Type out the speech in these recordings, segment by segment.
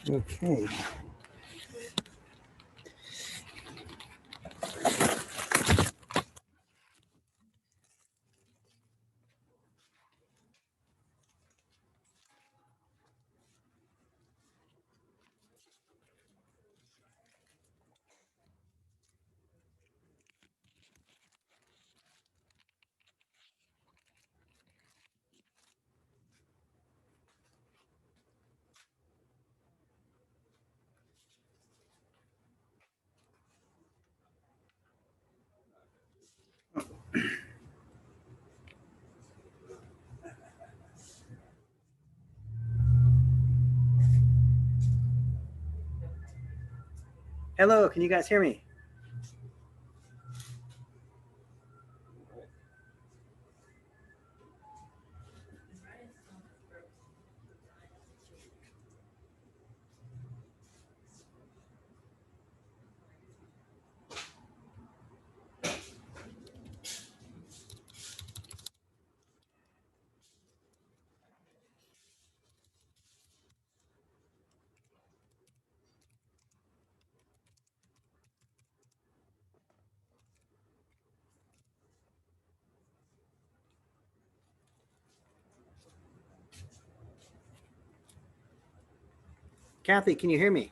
Okay. Hello, can you guys hear me? Kathy, can you hear me?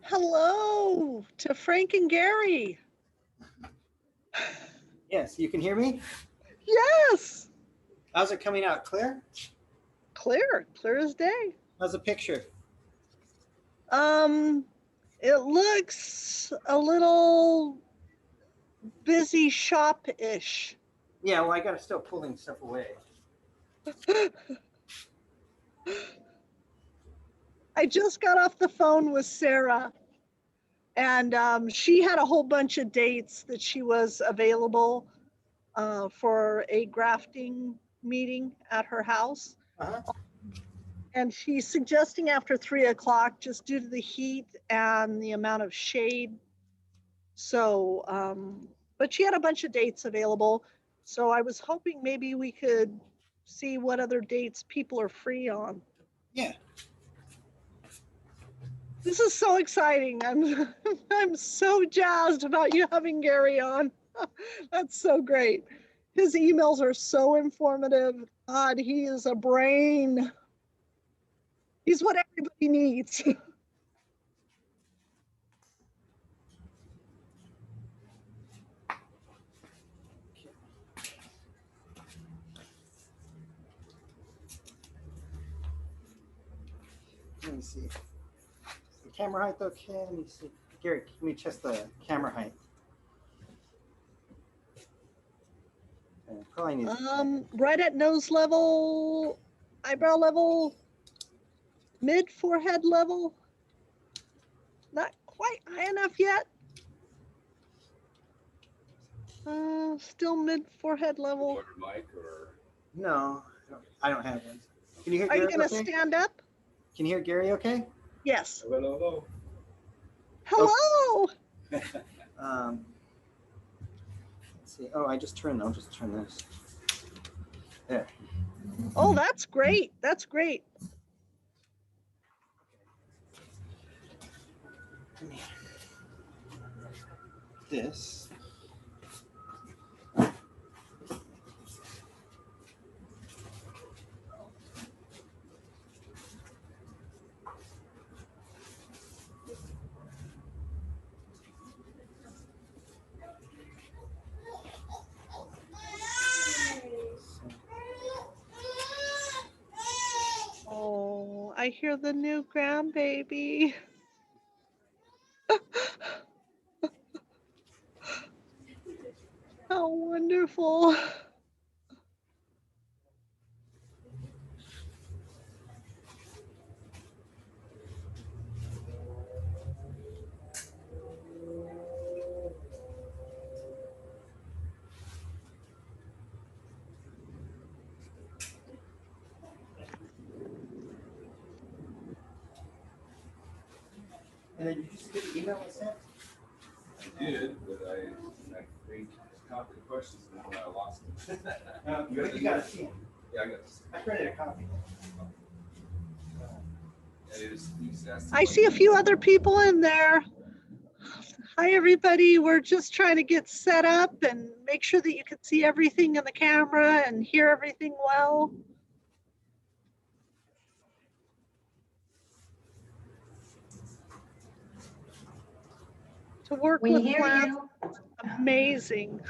Hello to Frank and Gary. Yes, you can hear me? Yes. How's it coming out? Clear? Clear as day. How's the picture? It looks a little busy shop-ish. Yeah, well, I got to still pulling stuff away. I just got off the phone with Sarah, and she had a whole bunch of dates that she was available for a grafting meeting at her house. Uh-huh. And she's suggesting after 3 o'clock, just due to the heat and the amount of shade. So, but she had a bunch of dates available. So I was hoping maybe we could see what other dates people are free on. Yeah. This is so exciting. I'm so jazzed about you having Gary on. That's so great. His emails are so informative. God, he is a brain. He's what everybody needs. Let me see. Is the camera height okay? Let me see. Gary, let me test the camera height. Probably needs Right at nose level, eyebrow level, mid forehead level. Not quite high enough yet. Still mid forehead level. Mic or No, I don't have one. Can you hear Are Gary you gonna okay? stand up? Can you hear Gary okay? Yes. hello. Hello. Let's see. Oh, I'll just turn this. There. Oh, that's great. That's great. This. Oh, I hear the new grandbaby. How wonderful. And then did you just get the email I sent? I did, but I made a copy of the questions and then I lost it. But you gotta see them. Yeah, I got this. I printed a copy. I see a few other people in there. Hi, everybody. We're just trying to get set up and make sure that you can see everything in the camera and hear everything well. To work We with hear plants, you. amazing,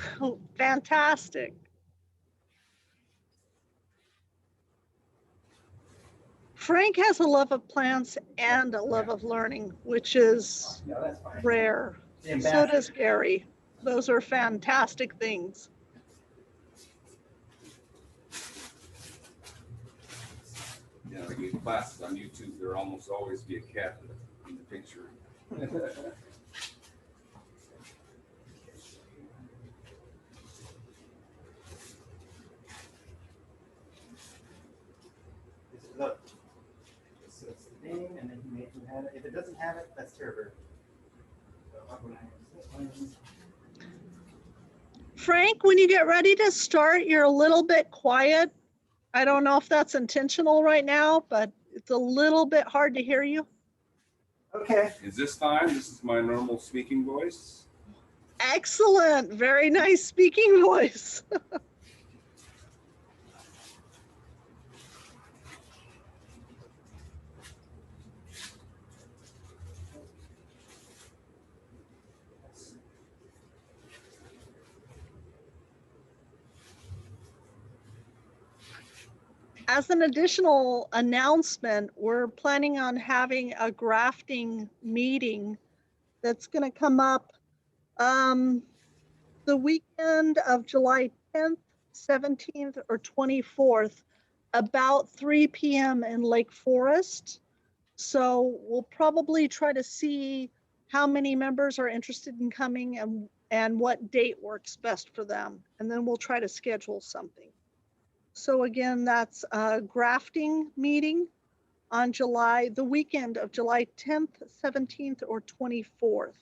fantastic. Frank has a love of plants and a love of learning, which is No, that's fine. rare. The So ambassador. does Gary. Those are fantastic things. Yeah, I get classes on YouTube. There almost always be a cat in the picture. Look. So it's the name, and then he made him have it. If it doesn't have it, that's terrible. Frank, when you get ready to start, you're a little bit quiet. I don't know if that's intentional right now, but it's a little bit hard to hear you. Okay. Is this fine? This is my normal speaking voice. Excellent. Very nice speaking voice. As an additional announcement, we're planning on having a grafting meeting that's going to come up the weekend of July 10th, 17th, or 24th, about 3 p.m. in Lake Forest. So we'll probably try to see how many members are interested in coming and what date works best for them. And then we'll try to schedule something. So again, that's a grafting meeting on the weekend of July 10th, 17th, or 24th.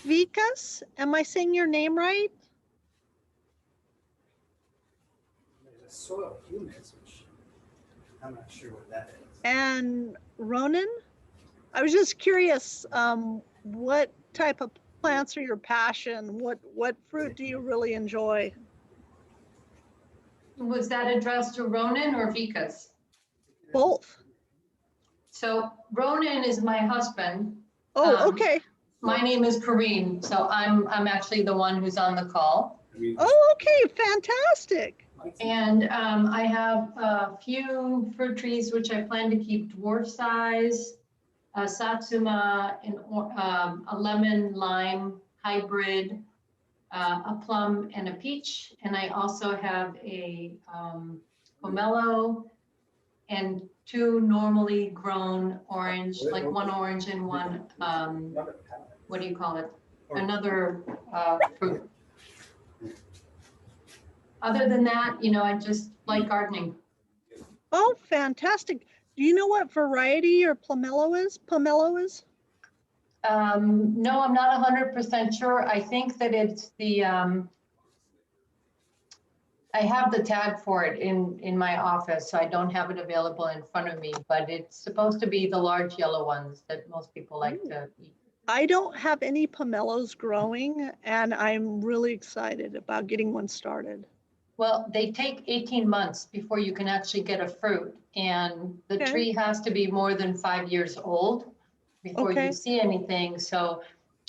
Vikas, am I saying your name right? There's a soil humus, which I'm not sure what that is. And Ronan? I was just curious, what type of plants are your passion? What fruit do you really enjoy? Was that addressed to Ronan or Vikas? Both. So Ronan is my husband. Oh, okay. My name is Kareen, so I'm actually the one who's on the call. Oh, okay, fantastic. And I have a few fruit trees which I plan to keep dwarf size, a satsuma, a lemon lime hybrid, a plum, and a peach. And I also have a pomelo and two normally grown orange, like one orange and one, what do you call it? Another fruit. Other than that, I just like gardening. Oh, fantastic. Do you know what variety your pomelo is? No, I'm not 100% sure. I think that it's the, I have the tag for it in my office, so I don't have it available in front of me, but it's supposed to be the large yellow ones that most people like to eat. I don't have any pomelos growing, and I'm really excited about getting one started. Well, they take 18 months before you can actually get a fruit, and the tree has to be more than 5 years old before you see anything. So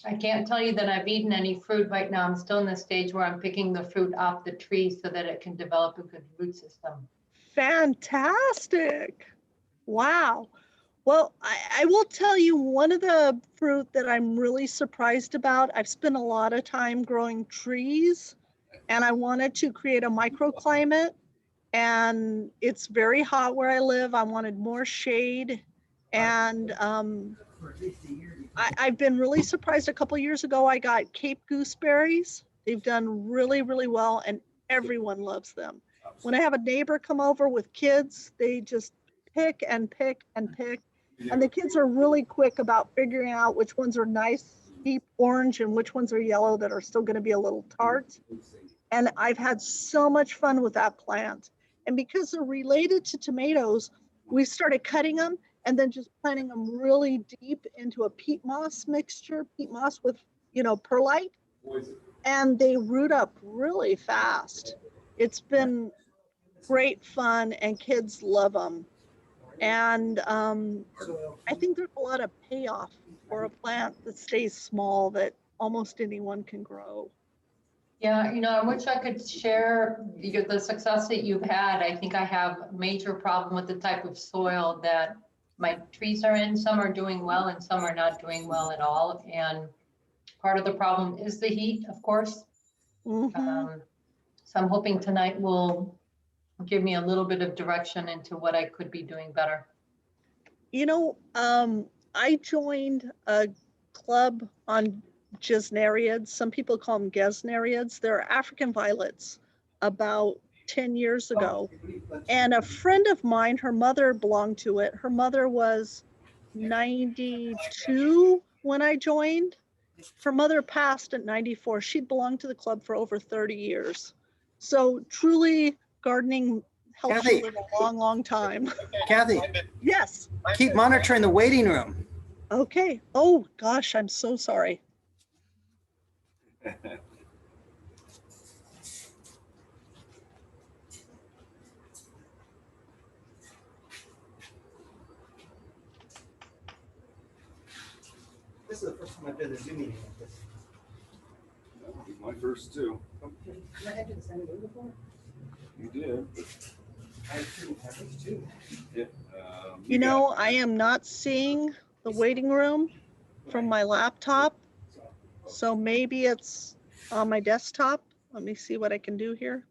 I can't tell you that I've eaten any fruit right now. I'm still in the stage where I'm picking the fruit off the tree so that it can develop a good root system. Fantastic. Wow. Well, I will tell you one of the fruit that I'm really surprised about. I've spent a lot of time growing trees, and I wanted to create a microclimate, and it's very hot where I live. I wanted more shade, and For at least a year before I've been really surprised. A couple years ago, I got Cape gooseberries. They've done really, really well, and everyone loves them. When I have a neighbor come over with kids, they just pick and pick and pick. And the kids are really quick about figuring out which ones are nice, deep orange, and which ones are yellow that are still going to be a little tart. And I've had so much fun with that plant. And because they're related to tomatoes, we started cutting them and then just planting them really deep into a peat moss mixture, peat moss with, perlite, and they root up really fast. It's been great fun and kids love them. And I think there's a lot of payoff for a plant that stays small that almost anyone can grow. Yeah, I wish I could share the success that you've had. I think I have a major problem with the type of soil that my trees are in. Some are doing well and some are not doing well at all. And part of the problem is the heat, of course. Mhm. So I'm hoping tonight will give me a little bit of direction into what I could be doing better. I joined a club on gesneriads. Some people call them gesneriads. They're African violets about 10 years ago. And a friend of mine, her mother belonged to it. Her mother was 92 when I joined. Her mother passed at 94. She'd belonged to the club for over 30 years. So truly gardening helps Kathy. you live a long, long time. Kathy, Yes. keep monitoring the waiting room. Okay. Oh gosh, I'm so sorry. This is the first time I've done a Zoom meeting like this. That would be my first too. Can I have you to send it over for? You did. But I have two cameras too. yeah, I am not seeing the waiting room from my laptop. So maybe it's on my desktop. Let me see what I can do here.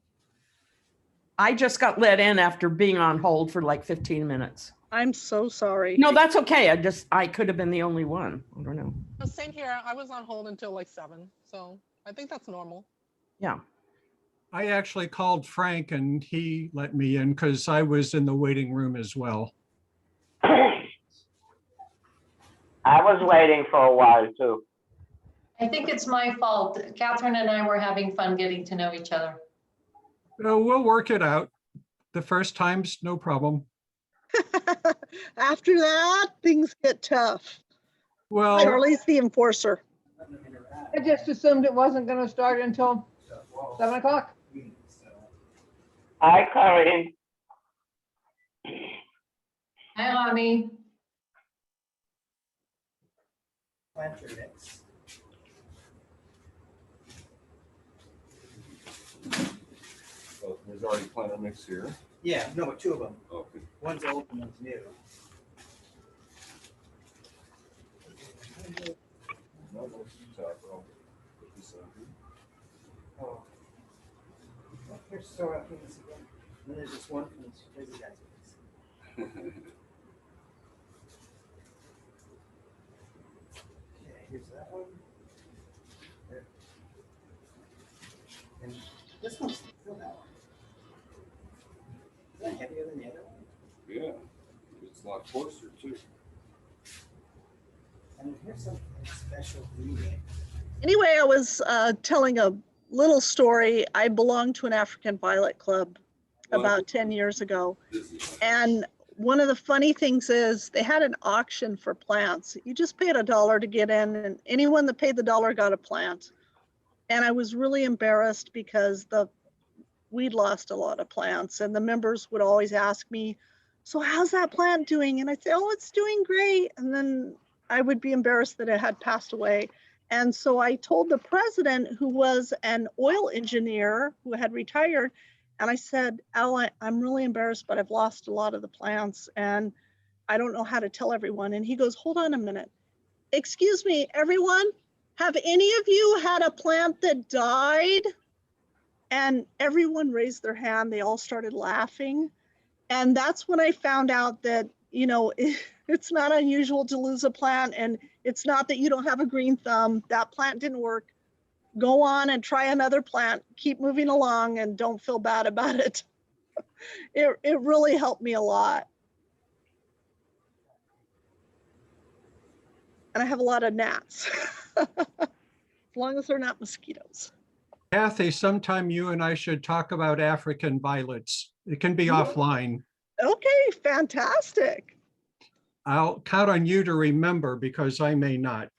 I just got let in after being on hold for like 15 minutes. I'm so sorry. No, that's okay. I could have been the only one. I don't know. Same here. I was on hold until like 7, so I think that's normal. Yeah. I actually called Frank and he let me in because I was in the waiting room as well. I was waiting for a while too. I think it's my fault. Catherine and I were having fun getting to know each other. We'll work it out. The first time's no problem. After that, things get tough. Well, Charlie's the enforcer. I just assumed it wasn't gonna start until 7 o'clock. Hi, Corinne. Hi, Mommy. Planter mix. oh, there's already planter mix here. Yeah, no, but two of them. Okay. One's old and one's new. No, no, it's too tough. I'll put this on here. Oh. Well, here's so out here this again. And then there's this one from these crazy guys. Okay, here's that one. There. And this one's still that one. Is that heavier than the other one? Yeah, it's a lot closer too. And here's something special reading. Anyway, I was telling a little story. I belonged to an African Violet Club about 10 years ago. And one of the funny things is they had an auction for plants. You just paid $1 to get in, and anyone that paid the $1 got a plant. And I was really embarrassed because we'd lost a lot of plants, and the members would always ask me, so how's that plant doing? And I'd say, oh, it's doing great. And then I would be embarrassed that it had passed away. And so I told the president, who was an oil engineer who had retired, and I said, Al, I'm really embarrassed, but I've lost a lot of the plants and I don't know how to tell everyone. And he goes, hold on a minute. Excuse me, everyone, have any of you had a plant that died? And everyone raised their hand. They all started laughing. And that's when I found out that, you know, it's not unusual to lose a plant, and it's not that you don't have a green thumb. That plant didn't work. Go on and try another plant. Keep moving along and don't feel bad about it. It really helped me a lot. And I have a lot of gnats, as long as they're not mosquitoes. Kathy, sometime you and I should talk about African violets. It can be offline. Okay, fantastic. I'll count on you to remember because I may not.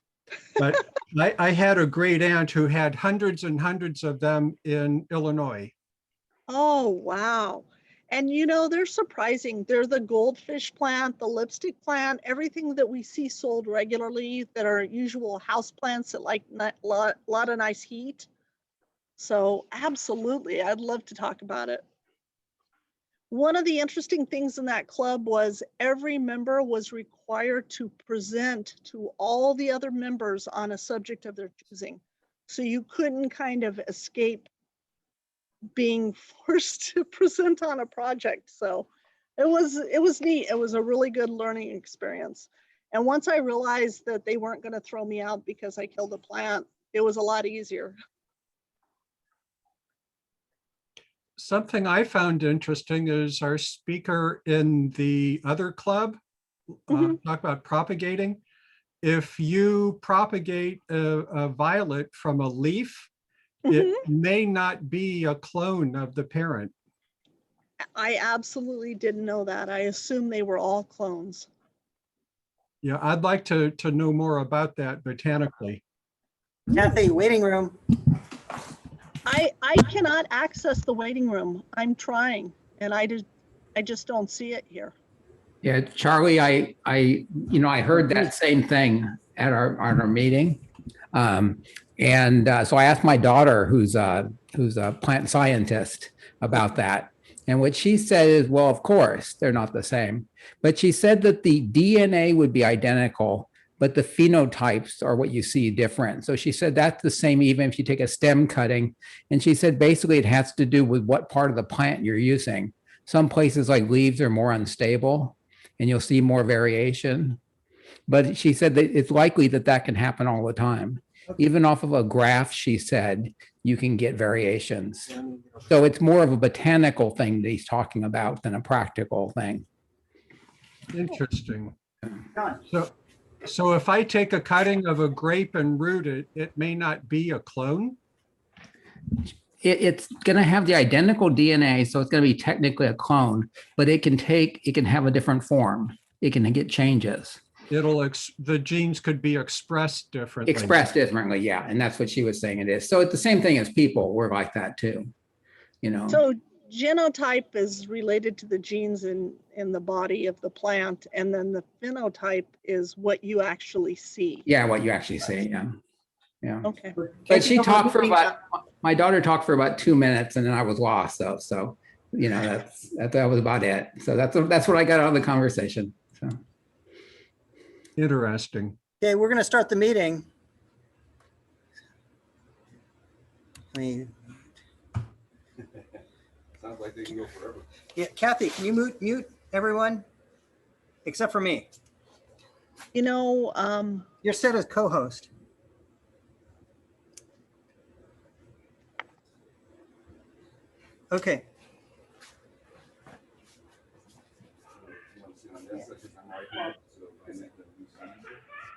But I had a great aunt who had hundreds and hundreds of them in Illinois. Oh, wow. And you know, they're surprising. They're the goldfish plant, the lipstick plant, everything that we see sold regularly that are usual house plants that like a lot of nice heat. So absolutely, I'd love to talk about it. One of the interesting things in that club was every member was required to present to all the other members on a subject of their choosing. So you couldn't kind of escape being forced to present on a project. So it was neat. It was a really good learning experience. And once I realized that they weren't going to throw me out because I killed a plant, it was a lot easier. Something I found interesting is our speaker in the other club, talk about propagating. If you propagate a violet from a leaf, it may not be a clone of the parent. I absolutely didn't know that. I assumed they were all clones. Yeah, I'd like to know more about that botanically. Kathy, waiting room. I cannot access the waiting room. I'm trying, and I just don't see it here. Yeah, Charlie, I heard that same thing at our meeting. So I asked my daughter, who's a plant scientist, about that. And what she said is, well, of course, they're not the same. But she said that the DNA would be identical, but the phenotypes are what you see different. So she said that's the same even if you take a stem cutting. And she said basically it has to do with what part of the plant you're using. Some places like leaves are more unstable and you'll see more variation. But she said that it's likely that that can happen all the time. Even off of a graph, she said, you can get variations. So it's more of a botanical thing that he's talking about than a practical thing. Interesting. So if I take a cutting of a grape and root it, it may not be a clone? It's going to have the identical DNA, so it's going to be technically a clone, but it can have a different form. It can get changes. The genes could be expressed differently. Expressed differently, yeah. And that's what she was saying it is. So it's the same thing as people. We're like that too, you know. So genotype is related to the genes in the body of the plant, and then the phenotype is what you actually see. Yeah, what you actually see, yeah. Yeah. Okay. But she talked for my daughter talked for about 2 minutes and then I was lost. So you know, that was about it. So that's what I got out of the conversation. So. Interesting. Okay, we're going to start the meeting. Sounds like they can go forever. Yeah, Kathy, can you mute everyone except for me? You know, You're set as co-host. Okay.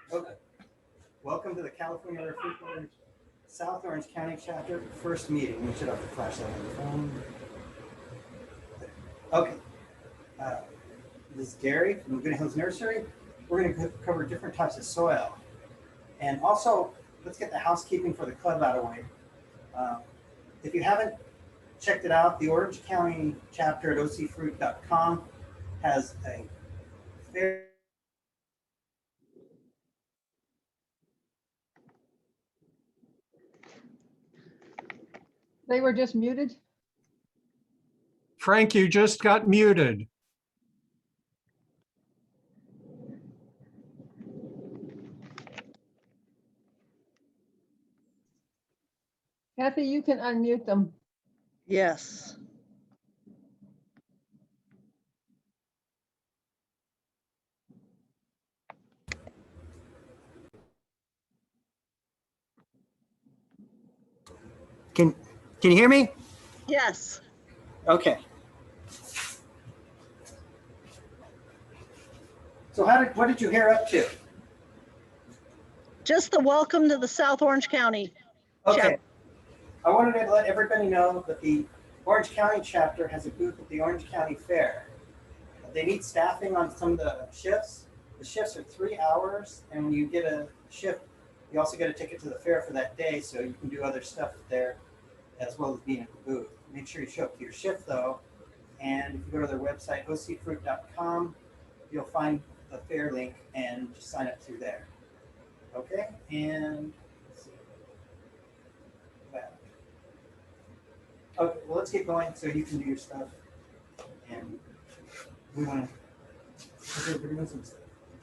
Okay. Welcome to the California Air Fruit Growers South Orange County chapter first meeting. We should have to flash that on the phone. Okay. This is Gary from Laguna Hills Nursery. We're going to cover different types of soil. And also, let's get the housekeeping for the club out of the way. If you haven't checked it out, the Orange County chapter at ocfruit.com has a fair They were just muted. Frank, you just got muted. Kathy, you can unmute them. yes. Can you hear me? Yes. Okay. So what did you hear up to? Just the welcome to the South Orange County. Okay. I wanted to let everybody know that the Orange County chapter has a booth at the Orange County Fair. They need staffing on some of the shifts. The shifts are 3 hours, and when you get a shift, you also get a ticket to the fair for that day, so you can do other stuff there as well as being at the booth. Make sure you show up to your shift though, and if you go to their website, ocfruit.com, you'll find the fair link and just sign up through there. Okay, and let's see. Back. Okay, well, let's get going so you can do your stuff. And we want to doing some stuff.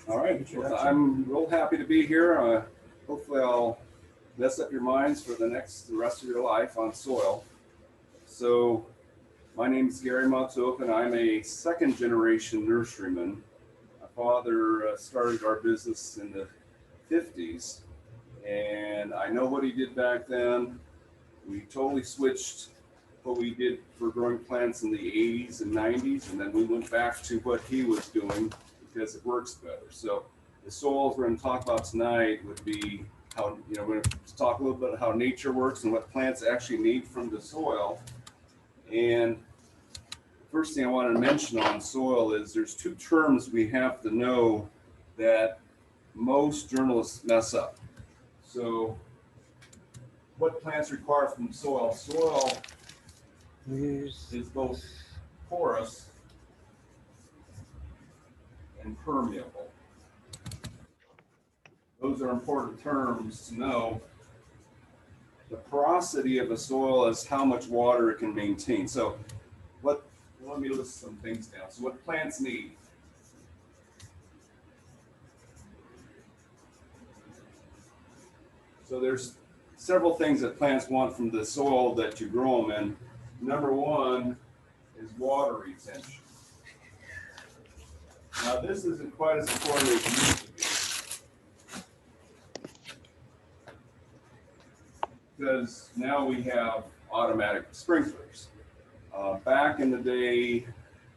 All right, well, I'm real happy to be here. Hopefully I'll mess up your minds for the rest of your life on soil. So my name is Gary Montop, and I'm a second generation nurseryman. My father started our business in the 50s, and I know what he did back then. We totally switched what we did for growing plants in the 80s and 90s, and then we went back to what he was doing because it works better. So the soils we're going to talk about tonight would be how, we're going to talk a little bit about how nature works and what plants actually need from the soil. And the first thing I wanted to mention on soil is there's two terms we have to know that most journalists mess up. So what plants require from soil? Soil is both porous and permeable. Those are important terms to know. The porosity of a soil is how much water it can maintain. So let me list some things down. So what plants need? So there's several things that plants want from the soil that you grow them in. Number one is water retention. Now this isn't quite as important as it used to be, because now we have automatic sprinklers. Back in the day,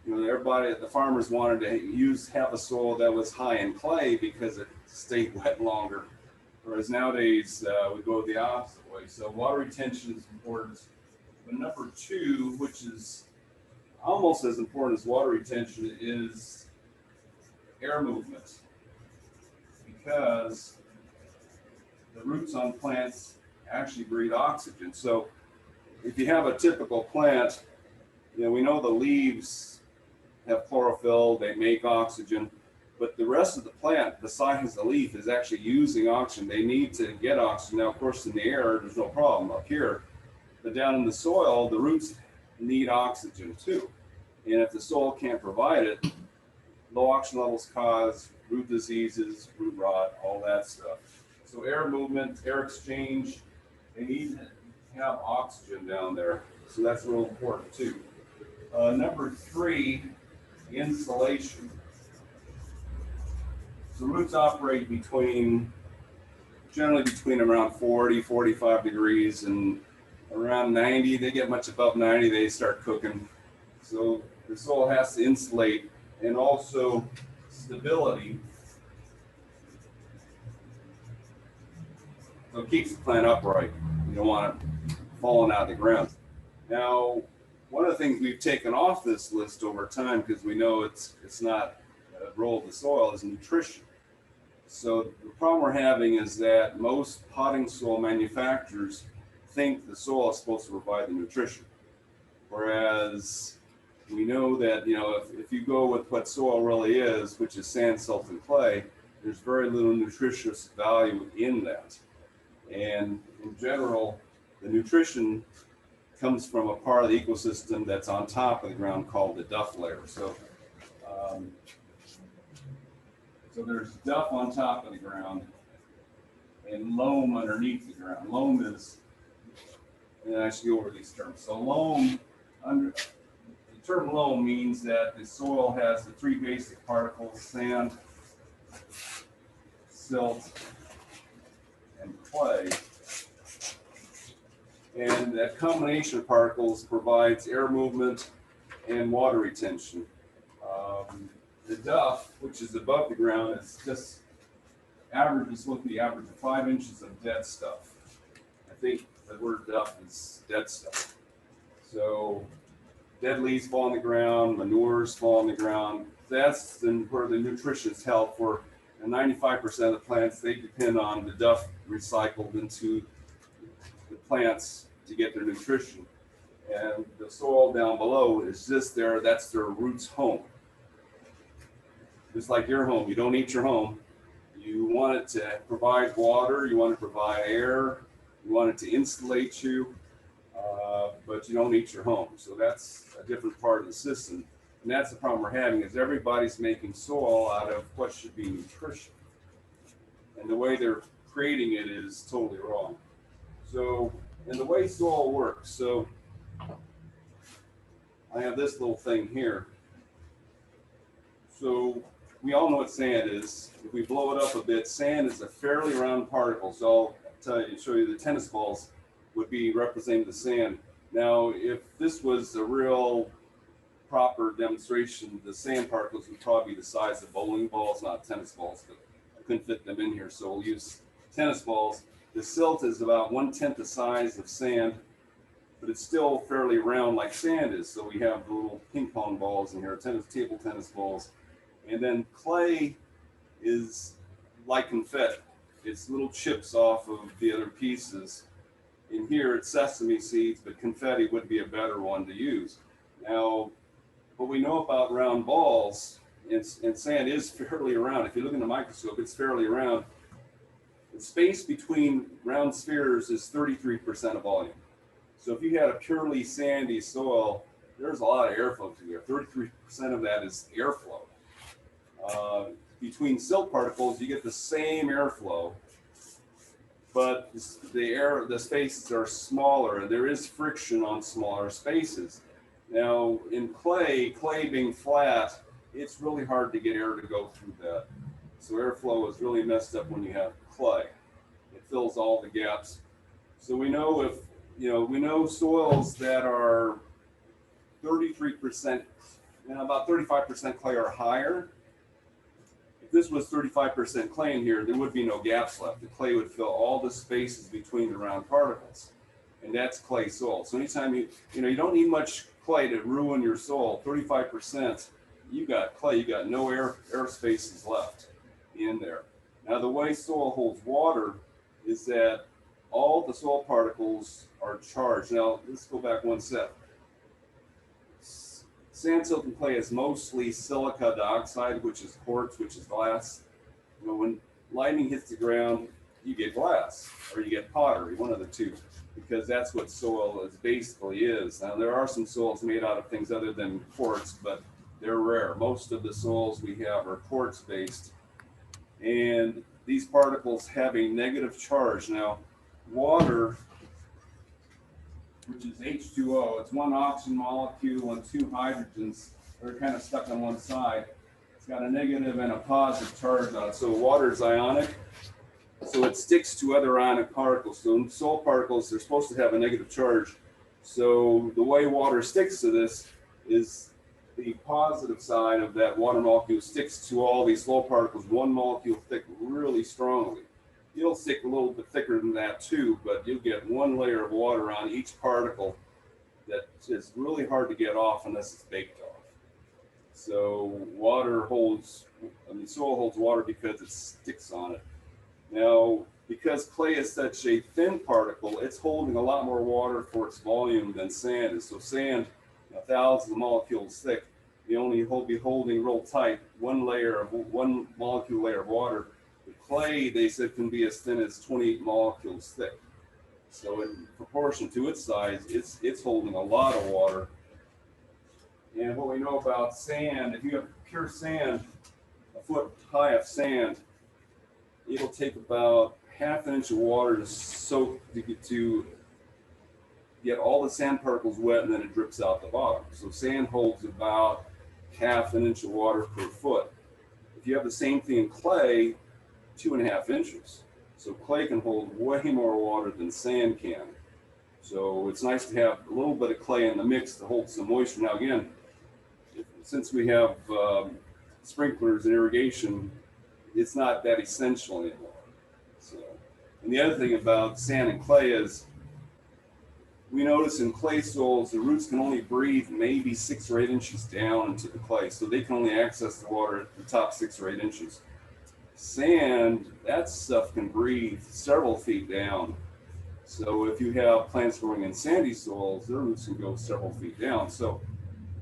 everybody, the farmers wanted to have a soil that was high in clay because it stayed wet longer. Whereas nowadays, we go the opposite way. So water retention is important. But number two, which is almost as important as water retention, is air movement. Because the roots on plants actually breathe oxygen. So if you have a typical plant, we know the leaves have chlorophyll, they make oxygen, but the rest of the plant, besides the leaf, is actually using oxygen. They need to get oxygen. Now, of course, in the air, there's no problem up here, but down in the soil, the roots need oxygen too. And if the soil can't provide it, low oxygen levels cause root diseases, root rot, all that stuff. So air movement, air exchange, they need to have oxygen down there. So that's real important too. Number three, insulation. So roots operate generally between around 40, 45 degrees, and around 90, they get much above 90, they start cooking. So the soil has to insulate, and also stability. So it keeps the plant upright. You don't want it falling out of the ground. Now, one of the things we've taken off this list over time, because we know it's not a role of the soil, is nutrition. So the problem we're having is that most potting soil manufacturers think the soil is supposed to provide the nutrition. Whereas we know that, if you go with what soil really is, which is sand, silt, and clay, there's very little nutritious value in that. And in general, the nutrition comes from a part of the ecosystem that's on top of the ground called the duff layer. So there's duff on top of the ground and loam underneath the ground. Loam is, and I should go over these terms. So the term loam means that the soil has the three basic particles: sand, silt, and clay. And that combination of particles provides air movement and water retention. The duff, which is above the ground, is just averages with the average of 5 inches of dead stuff. I think the word duff is dead stuff. So dead leaves fall on the ground, manures fall on the ground. That's where the nutrition is held for. And 95% of the plants, they depend on the duff recycled into the plants to get their nutrition. And the soil down below is just there, that's their roots home. Just like your home, you don't eat your home. You want it to provide water, you want to provide air, you want it to insulate you, but you don't eat your home. So that's a different part of the system. And that's the problem we're having, is everybody's making soil out of what should be nutrition. And the way they're creating it is totally wrong. So, and the way soil works, so I have this little thing here. So we all know what sand is. If we blow it up a bit, sand is a fairly round particle. So I'll show you the tennis balls would be representing the sand. Now, if this was a real proper demonstration, the sand particles would probably be the size of bowling balls, not tennis balls, but I couldn't fit them in here. So we'll use tennis balls. The silt is about 1/10 the size of sand, but it's still fairly round like sand is. So we have the little ping pong balls in here, table tennis balls. And then clay is like confetti. It's little chips off of the other pieces. In here, it's sesame seeds, but confetti would be a better one to use. Now, what we know about round balls, and sand is fairly round. If you look in the microscope, it's fairly round. The space between round spheres is 33% of volume. So if you had a purely sandy soil, there's a lot of airflow through there. 33% of that is airflow. Between silt particles, you get the same airflow, but the spaces are smaller, and there is friction on smaller spaces. Now, in clay being flat, it's really hard to get air to go through that. So airflow is really messed up when you have clay. It fills all the gaps. So we know we know soils that are 33%, about 35% clay or higher. If this was 35% clay in here, there would be no gaps left. The clay would fill all the spaces between the round particles, and that's clay soil. So anytime you don't need much clay to ruin your soil. 35%, you got clay, you got no air spaces left in there. Now the way soil holds water is that all the soil particles are charged. Now let's go back one step. Sand, silt, and clay is mostly silica dioxide, which is quartz, which is glass. When lightning hits the ground, you get glass or you get pottery, one of the two, because that's what soil basically is. Now there are some soils made out of things other than quartz, but they're rare. Most of the soils we have are quartz based, and these particles have a negative charge. Now water, which is H2O, it's one oxygen molecule and two hydrogens that are kind of stuck on one side. It's got a negative and a positive charge on it. So water is ionic, so it sticks to other ionic particles. So in soil particles, they're supposed to have a negative charge. So the way water sticks to this is the positive side of that water molecule sticks to all these soil particles, one molecule thick really strongly. It'll stick a little bit thicker than that too, but you'll get one layer of water on each particle that is really hard to get off unless it's baked off. So soil holds water because it sticks on it. Now, because clay is such a thin particle, it's holding a lot more water for its volume than sand is. So sand, thousands of molecules thick, you only be holding real tight one molecule layer of water. Clay, they said, can be as thin as 28 molecules thick. So in proportion to its size, it's holding a lot of water. And what we know about sand, if you have pure sand, a foot high of sand, it'll take about half an inch of water to soak to get all the sand particles wet, and then it drips out the bottom. So sand holds about half an inch of water per foot. If you have the same thing in clay, 2.5 inches. So clay can hold way more water than sand can. So it's nice to have a little bit of clay in the mix to hold some moisture. Now again, since we have sprinklers and irrigation, it's not that essential anymore. So, and the other thing about sand and clay is we notice in clay soils, the roots can only breathe maybe 6 or 8 inches down into the clay. So they can only access the water at the top 6 or 8 inches. Sand, that stuff can breathe several feet down. So if you have plants growing in sandy soils, their roots can go several feet down. So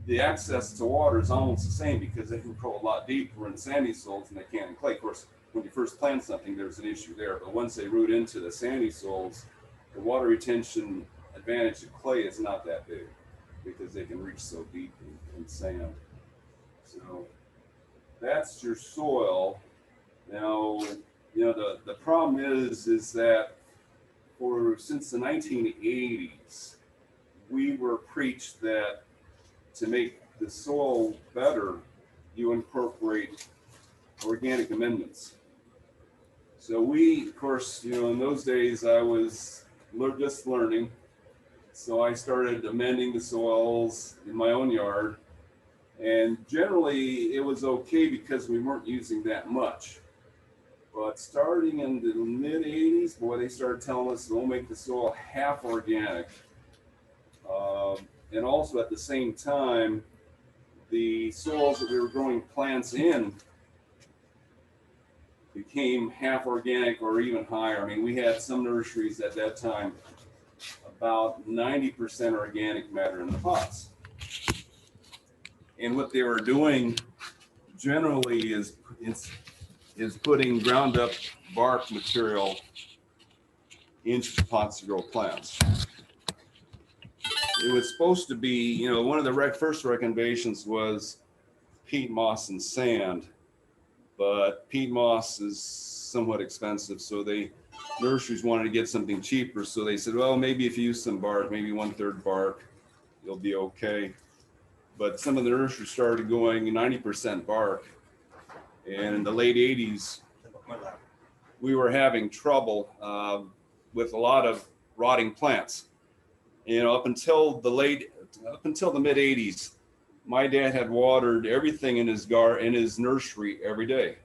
the access to water is almost the same because they can grow a lot deeper in sandy soils than they can in clay. Of course, when you first plant something, there's an issue there. But once they root into the sandy soils, the water retention advantage of clay is not that big because they can reach so deep in sand. So that's your soil. Now, you know, the problem is that since the 1980s, we were preached that to make the soil better, you incorporate organic amendments. So we, of course, you know, in those days I was just learning. So I started amending the soils in my own yard. And generally it was okay because we weren't using that much. But starting in the mid 80s, boy, they started telling us we'll make the soil half organic. And also at the same time, the soils that we were growing plants in became half organic or even higher. I mean, we had some nurseries at that time, about 90% organic matter in the pots. And what they were doing generally is putting ground up bark material into the pots to grow plants. It was supposed to be, you know, one of the first recommendations was peat moss and sand, but peat moss is somewhat expensive, so nurseries wanted to get something cheaper, so they said, well, maybe if you use some bark, maybe 1/3 bark, you'll be okay. But some of the nurseries started going 90% bark, and in the late 80s, we were having trouble with a lot of rotting plants. You know, up until the mid 80s, my dad had watered everything in his nursery every day.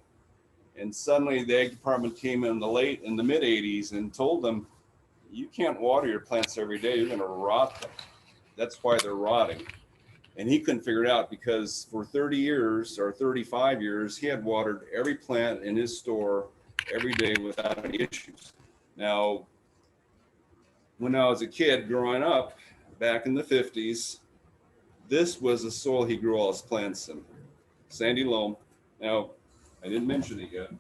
And suddenly the ag department came in the mid 80s and told them, you can't water your plants every day, you're gonna rot them. That's why they're rotting. And he couldn't figure it out because for 30 years or 35 years, he had watered every plant in his store every day without any issues. Now, when I was a kid growing up back in the 50s, this was the soil he grew all his plants in, sandy loam. Now, I didn't mention it yet.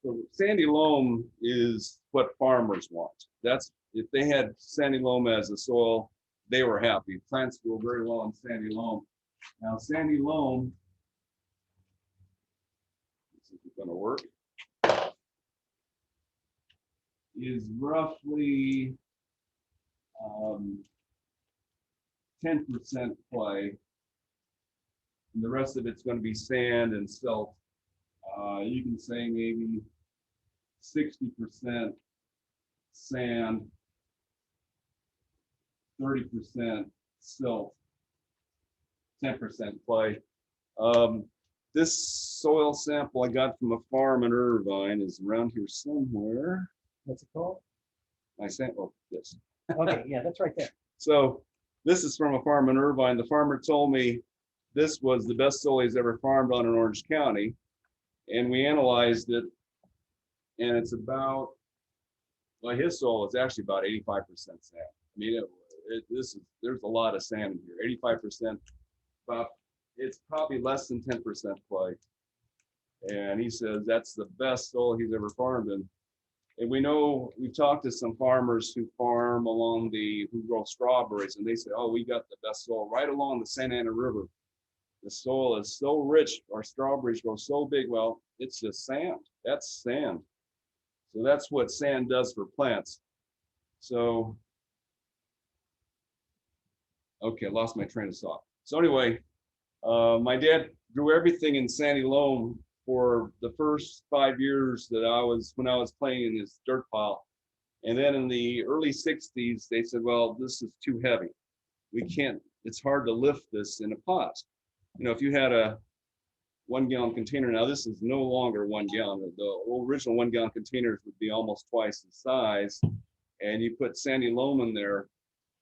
So sandy loam is what farmers want. If they had sandy loam as a soil, they were happy. Plants grow very well on sandy loam. Now, sandy loam, this is going to work, is roughly 10% clay, and the rest of it's going to be sand and silt. You can say maybe 60% sand, 30% silt, 10% clay. This soil sample I got from a farm in Irvine is around here somewhere. What's it called? My sample, this. Okay, yeah, that's right there. So this is from a farm in Irvine. The farmer told me this was the best soil he's ever farmed on in Orange County. And we analyzed it, and it's about, well, his soil is actually about 85% sand. I mean, there's a lot of sand in here, 85%, about, it's probably less than 10% clay. And he says that's the best soil he's ever farmed in. And we know, we've talked to some farmers who farm who grow strawberries, and they say, oh, we got the best soil right along the Santa Ana River. The soil is so rich, our strawberries grow so big. Well, it's just sand. That's sand. So that's what sand does for plants. So, okay, I lost my train of thought. So anyway, my dad grew everything in sandy loam for the first 5 years that when I was playing in this dirt pile. And then in the early 60s, they said, well, this is too heavy. We can't, it's hard to lift this in a pot. You know, if you had a 1 gallon container, now this is no longer 1 gallon. The original 1 gallon containers would be almost twice the size. And you put sandy loam in there,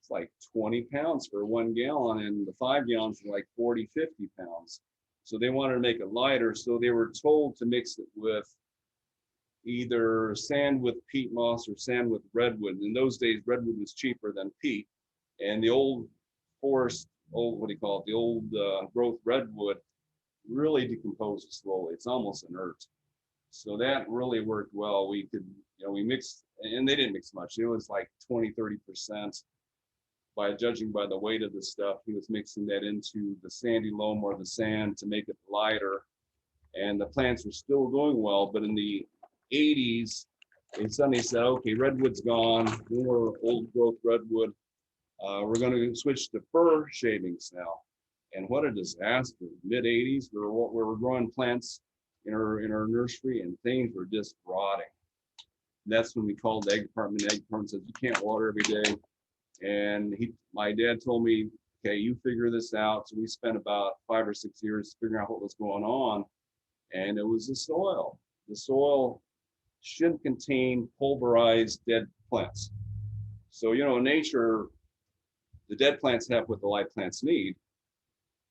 it's like 20 pounds for 1 gallon, and the 5 gallons are like 40, 50 pounds. So they wanted to make it lighter. So they were told to mix it with either sand with peat moss or sand with redwood. In those days, redwood was cheaper than peat. And the old forest, what do you call it? The old growth redwood really decomposes slowly. It's almost inert. So that really worked well. We could, you know, we mixed, and they didn't mix much. It was like 20, 30%. By judging by the weight of the stuff, he was mixing that into the sandy loam or the sand to make it lighter. And the plants were still going well, but in the 80s, they suddenly said, okay, redwood's gone, more old growth redwood. We're going to switch to fir shavings now. And what a disaster. Mid 80s, we were growing plants in our nursery, and things were just rotting. And that's when we called the egg department. The egg department said, you can't water every day. And my dad told me, okay, you figure this out. So we spent about 5 or 6 years figuring out what was going on. And it was the soil. The soil shouldn't contain pulverized dead plants. So, you know, in nature, the dead plants have what the live plants need,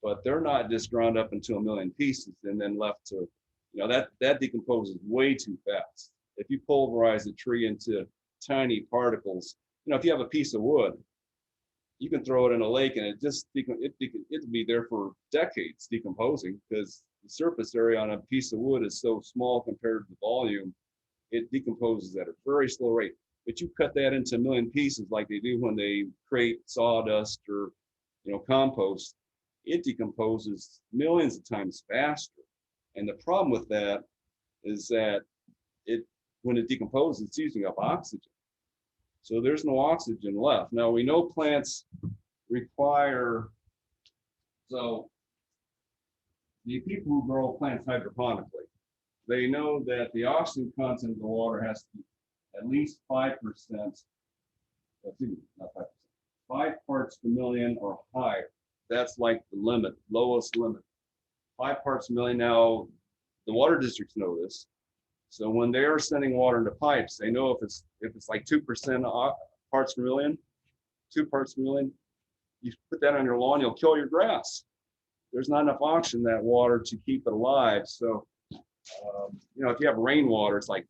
but they're not just ground up into a million pieces and then left to, you know, that decomposes way too fast. If you pulverize a tree into tiny particles, you know, if you have a piece of wood, you can throw it in a lake and it'll be there for decades decomposing, because the surface area on a piece of wood is so small compared to the volume, it decomposes at a very slow rate. But you cut that into a million pieces like they do when they create sawdust or, you know, compost, it decomposes millions of times faster. And the problem with that is that when it decomposes, it's using up oxygen. So there's no oxygen left. Now we know plants require, so the people who grow plants hydroponically, they know that the oxygen content of the water has to be at least 5%, not 5%, 5 parts per million or higher. That's like the limit, lowest limit. 5 parts per million. Now, the water districts know this. So when they're sending water into pipes, they know if it's like 2% parts per million, 2 parts per million, you put that on your lawn, you'll kill your grass. There's not enough oxygen in that water to keep it alive. So, you know, if you have rainwater, it's like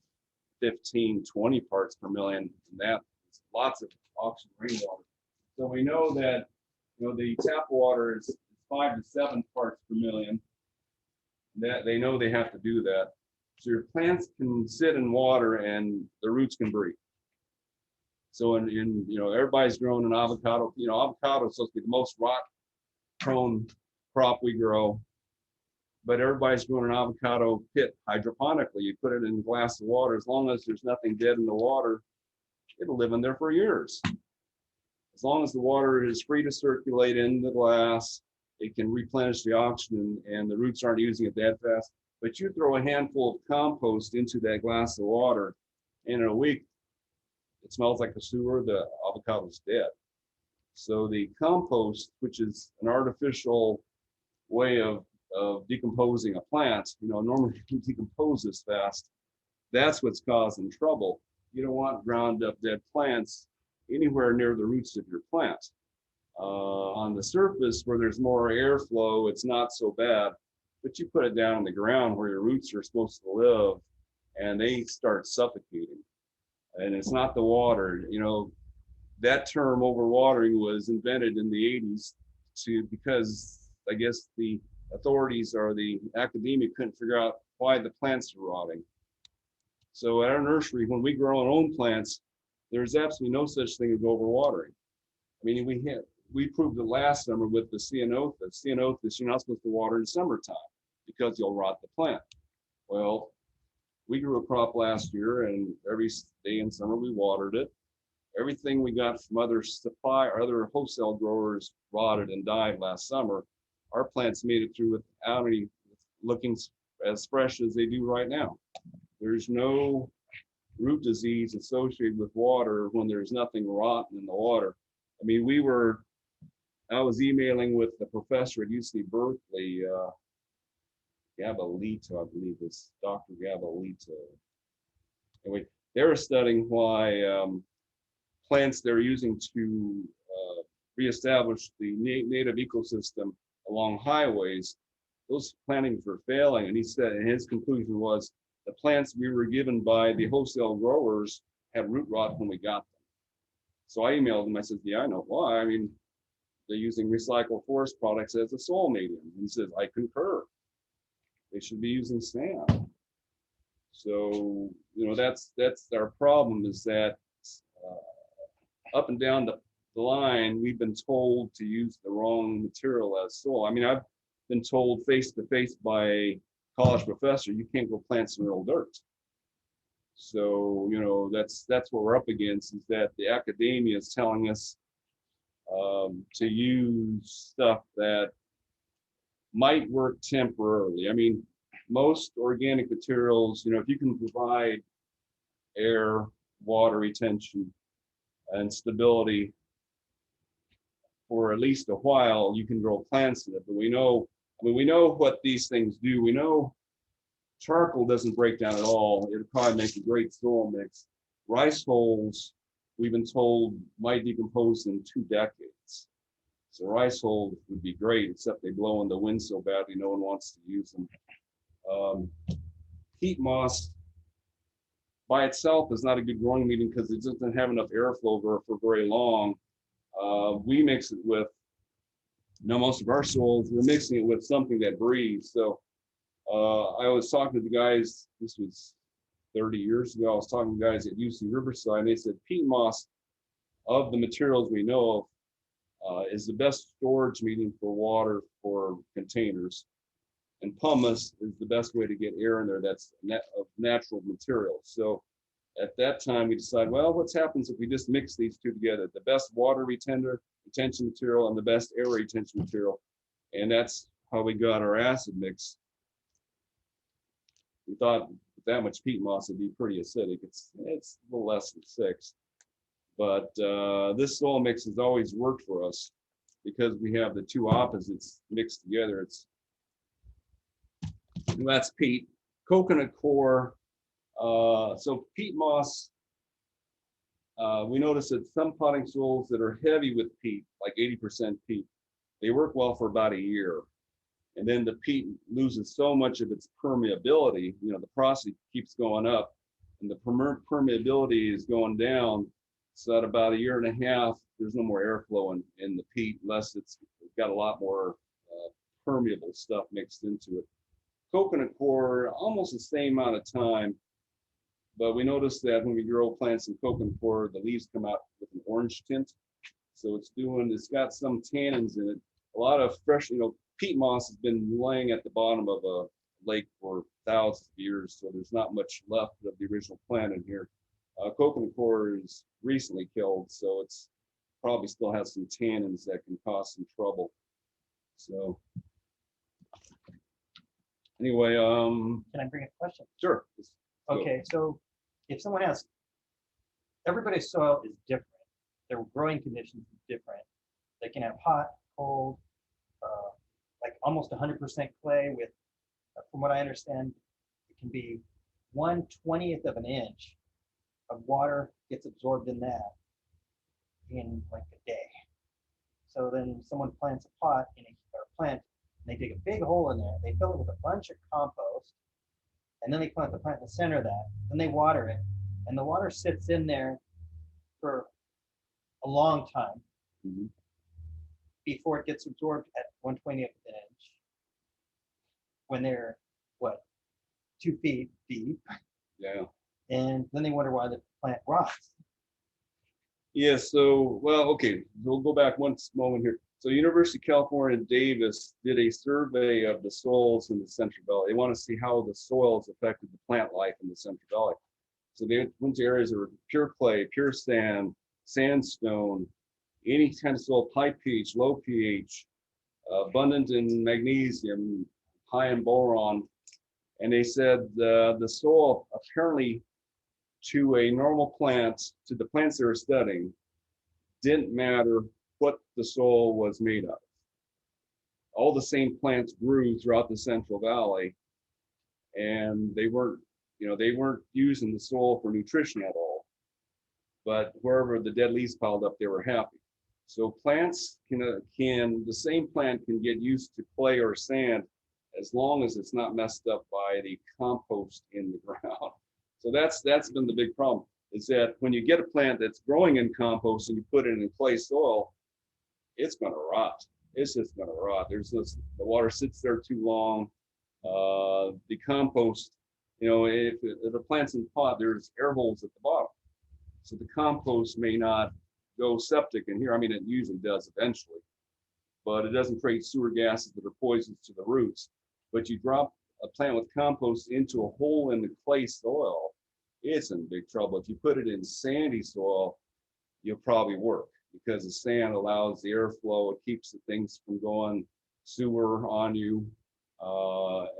15, 20 parts per million, and that's lots of oxygen rainwater. So we know that, you know, the tap water is 5 to 7 parts per million. That they know they have to do that. So your plants can sit in water and the roots can breathe. So in you know, everybody's growing an avocado. You know, avocado is supposed to be the most rot-prone crop we grow. But everybody's growing an avocado pit hydroponically. You put it in a glass of water. As long as there's nothing dead in the water, it'll live in there for years. As long as the water is free to circulate in the glass, it can replenish the oxygen and the roots aren't using it that fast. But you throw a handful of compost into that glass of water, and in a week, it smells like a sewer, the avocado's dead. So the compost, which is an artificial way of decomposing a plant, you know, normally it can decompose this fast. That's what's causing trouble. You don't want ground up dead plants anywhere near the roots of your plant. On the surface where there's more airflow, it's not so bad, but you put it down in the ground where your roots are supposed to live and they start suffocating. And it's not the water. You know, that term overwatering was invented in the 80s because I guess the authorities or the academia couldn't figure out why the plants are rotting. So at our nursery, when we grow our own plants, there's absolutely no such thing as overwatering. I mean, we proved it last summer with the ceanothus. Ceanothus, you're not supposed to water in summertime because you'll rot the plant. Well, we grew a crop last year, and every day in summer we watered it. Everything we got from other wholesale growers rotted and died last summer. Our plants made it through without any looking as fresh as they do right now. There's no root disease associated with water when there's nothing rotten in the water. I mean, I was emailing with the professor at UC Berkeley, Gabalito, I believe it's Dr. Gabalito. Anyway, they were studying why plants they're using to reestablish the native ecosystem along highways, those plantings were failing. And he said, and his conclusion was, the plants we were given by the wholesale growers had root rot when we got them. So I emailed him. I said, yeah, I know why. I mean, they're using recycled forest products as a soil medium. And he says, I concur. They should be using sand. So, you know, that's our problem, is that up and down the line, we've been told to use the wrong material as soil. I mean, I've been told face to face by a college professor, you can't go plant some real dirt. So, you know, that's what we're up against, is that the academia is telling us to use stuff that might work temporarily. I mean, most organic materials, you know, if you can provide air, water retention, and stability for at least a while, you can grow plants in it. But we know, I mean, we know what these things do. We know charcoal doesn't break down at all. It would probably make a great soil mix. Rice hulls, we've been told, might decompose in 2 decades. So rice hulls would be great, except they blow in the wind so badly no one wants to use them. Peat moss by itself is not a good growing medium because it doesn't have enough airflow for very long. We mix it with, most of our soils, we're mixing it with something that breathes. So I was talking to the guys, this was 30 years ago, I was talking to guys at UC Riverside, and they said peat moss, of the materials we know of, is the best storage medium for water for containers. And pumice is the best way to get air in there that's of natural materials. So at that time, we decided, well, what happens if we just mix these two together? The best water retention material and the best air retention material. And that's how we got our acid mix. We thought with that much peat moss would be pretty acidic. It's a little less than 6. But this soil mix has always worked for us because we have the two opposites mixed together. That's peat. Coconut coir. So peat moss, we notice that some potting soils that are heavy with peat, like 80% peat, they work well for about a year. And then the peat loses so much of its permeability, you know, the porosity keeps going up and the permeability is going down. So at about a year and a half, there's no more airflow in the peat unless it's got a lot more permeable stuff mixed into it. Coconut coir, almost the same amount of time, but we noticed that when we grow plants in coconut coir, the leaves come out with an orange tint. So it's got some tannins in it. A lot of fresh, you know, peat moss has been laying at the bottom of a lake for thousands of years, so there's not much left of the original plant in here. Coconut coir is recently killed, so it's probably still has some tannins that can cause some trouble. So anyway, Can I bring a question? sure. Okay, so if someone has, everybody's soil is different. Their growing conditions are different. They can have hot, cold, like almost 100% clay with, from what I understand, it can be 1/20th of an inch of water gets absorbed in that in like a day. So then someone plants a pot in or plant, and they dig a big hole in there, they fill it with a bunch of compost, and then they plant the plant in the center of that, then they water it, and the water sits in there for a long time before it gets absorbed at 1/20th of an inch when they're, what, 2 feet deep. Yeah. And then they wonder why the plant rots. Yeah, so, well, okay, we'll go back one moment here. So University of California, Davis did a survey of the soils in the Central Valley. They want to see how the soils affected the plant life in the Central Valley. So they went to areas that were pure clay, pure sand, sandstone, any kind of soil, high pH, low pH, abundant in magnesium, high in boron. And they said the soil apparently to a normal plant, to the plants they were studying, didn't matter what the soil was made of. All the same plants grew throughout the Central Valley, and they weren't using the soil for nutrition at all. But wherever the dead leaves piled up, they were happy. So plants the same plant can get used to clay or sand as long as it's not messed up by the compost in the ground. So that's been the big problem, is that when you get a plant that's growing in compost and you put it in clay soil, it's going to rot. It's just going to rot. The water sits there too long. The compost, if a plant's in the pot, there's air holes at the bottom. So the compost may not go septic in here. I mean, it usually does eventually, but it doesn't create sewer gases that are poisonous to the roots. But you drop a plant with compost into a hole in the clay soil, it's in big trouble. If you put it in sandy soil, you'll probably work, because the sand allows the airflow. It keeps the things from going sewer on you.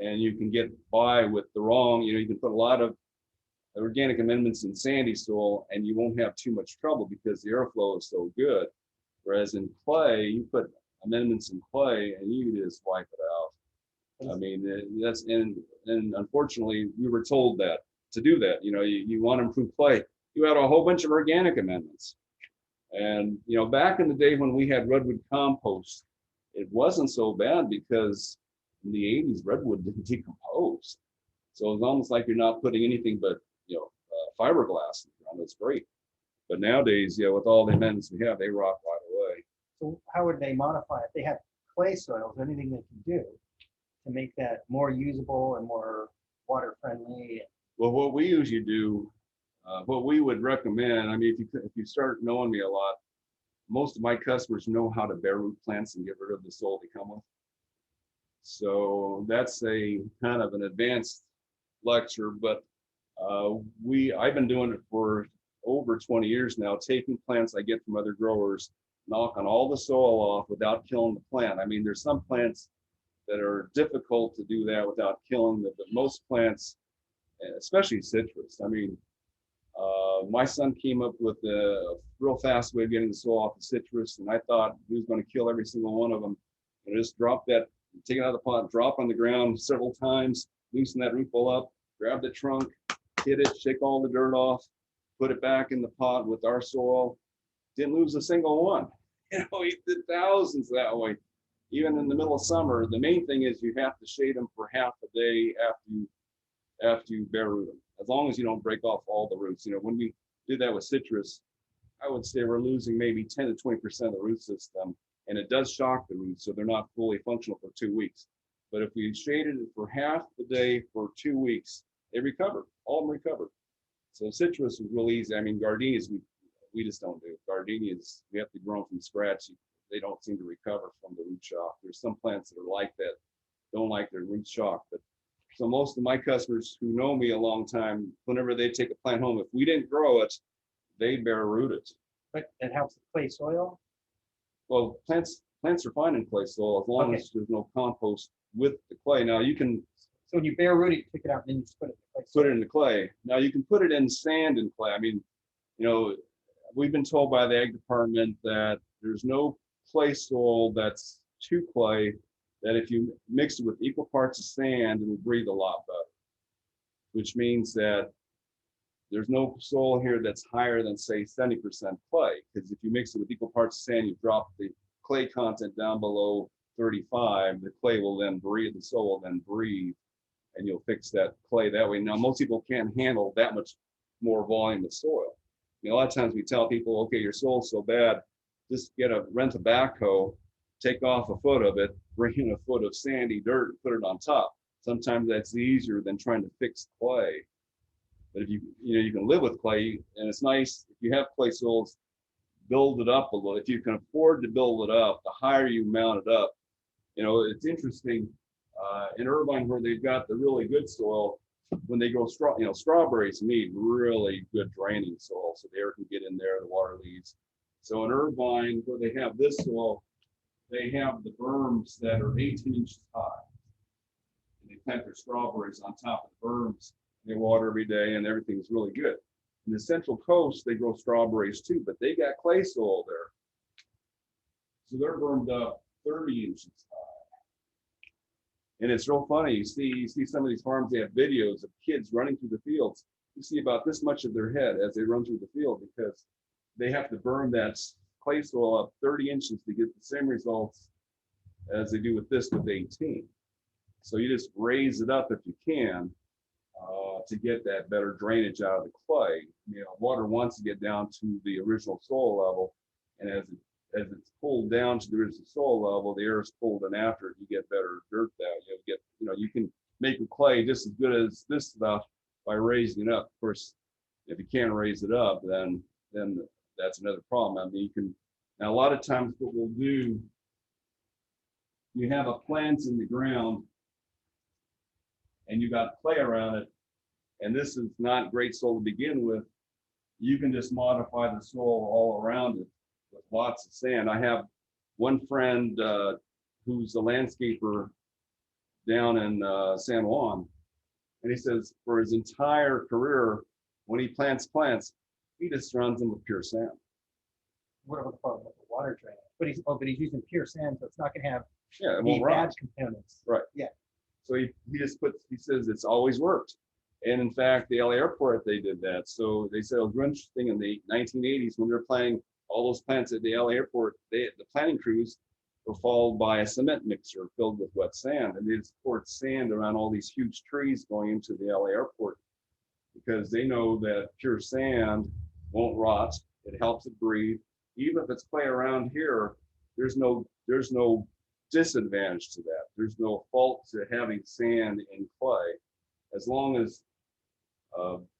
And you can get by with the wrong, you can put a lot of organic amendments in sandy soil and you won't have too much trouble because the airflow is so good. Whereas in clay, you put amendments in clay and you just wipe it out. I mean, and unfortunately we were told that to do that, you want to improve clay, you add a whole bunch of organic amendments. And, back in the day when we had redwood compost, it wasn't so bad because in the 80s, redwood didn't decompose. So it's almost like you're not putting anything but, fiberglass in the ground. That's great. But nowadays, with all the amendments we have, they rot right away. So how would they modify if they have clay soils? Anything they can do to make that more usable and more water friendly? Well, what we usually do, what we would recommend, I mean, if you start knowing me a lot, most of my customers know how to bare root plants and get rid of the soil they come with. So that's a kind of an advanced lecture, but I've been doing it for over 20 years now, taking plants I get from other growers, knocking all the soil off without killing the plant. I mean, there's some plants that are difficult to do that without killing them, but most plants, especially citrus, I mean, my son came up with a real fast way of getting the soil off the citrus, and I thought he was going to kill every single one of them. And just drop that, take it out of the pot, drop on the ground several times, loosen that root ball up, grab the trunk, hit it, shake all the dirt off, put it back in the pot with our soil. Didn't lose a single one. He did thousands that way. Even in the middle of summer, the main thing is you have to shade them for half a day after you bare root them. As long as you don't break off all the roots. When we did that with citrus, I would say we're losing maybe 10 to 20% of the root system, and it does shock the roots, so they're not fully functional for 2 weeks. But if we shaded it for half the day for 2 weeks, they recovered. All of them recovered. So citrus is real easy. I mean, gardenias, we just don't do. Gardenias, we have to grow them from scratch. They don't seem to recover from the root shock. There's some plants that are like that, don't like their root shock. But so most of my customers who know me a long time, whenever they take a plant home, if we didn't grow it, they bare root it. But it helps the clay soil? Well, plants are fine in clay soil as long as there's no compost with the clay. Now you can. So when you bare root it, you pick it out and then you just put it in the clay. Put it in the clay. Now you can put it in sand and clay. I mean, we've been told by the ag department that there's no clay soil that's too clay, that if you mix it with equal parts of sand, it will breathe a lot better. Which means that there's no soil here that's higher than, say, 70% clay. Because if you mix it with equal parts of sand, you drop the clay content down below 35, the clay will then breathe, the soil will then breathe, and you'll fix that clay that way. Now, most people can't handle that much more volume of soil. A lot of times we tell people, okay, your soil's so bad, just rent a backhoe, take off a foot of it, bring in a foot of sandy dirt, and put it on top. Sometimes that's easier than trying to fix clay. But if you can live with clay, and it's nice if you have clay soils, build it up a little. If you can afford to build it up, the higher you mount it up. It's interesting in Irvine where they've got the really good soil. When they grow strawberries need really good draining soil, so the air can get in there, the water leaves. So in Irvine, where they have this soil, they have the berms that are 18 inches high. they plant their strawberries on top of the berms. They water every day, and everything's really good. In the Central Coast, they grow strawberries too, but they got clay soil there, so they're burned up 30 inches high. And it's real funny. You see some of these farms. They have videos of kids running through the fields. You see about this much of their head as they run through the field because they have to burn that clay soil up 30 inches to get the same results as they do with this with 18. So you just raise it up if you can to get that better drainage out of the clay. You know, water wants to get down to the original soil level, and as it's pulled down to the original soil level, the air is pulled in after it. You get better dirt that you can make the clay just as good as this stuff by raising it up. Of course, if you can't raise it up, then that's another problem. I mean, you can. Now, a lot of times, what we'll do, you have a plant in the ground, and you got clay around it, and this is not great soil to begin with. You can just modify the soil all around it with lots of sand. I have one friend who's a landscaper down in San Juan, and he says for his entire career, when he plants plants, he just surrounds them with pure sand. What about the water drain? But he's using pure sand, so it's not going to have It the won't rot. bad components. Right. Yeah. So he says it's always worked. And in fact, the LA airport, they did that. So they said it was interesting in the 1980s when they're planting all those plants at the LA airport, the planting crews were followed by a cement mixer filled with wet sand. And they just poured sand around all these huge trees going into the LA airport because they know that pure sand won't rot. It helps it breathe. Even if it's clay around here, there's no disadvantage to that. There's no fault to having sand in clay, as long as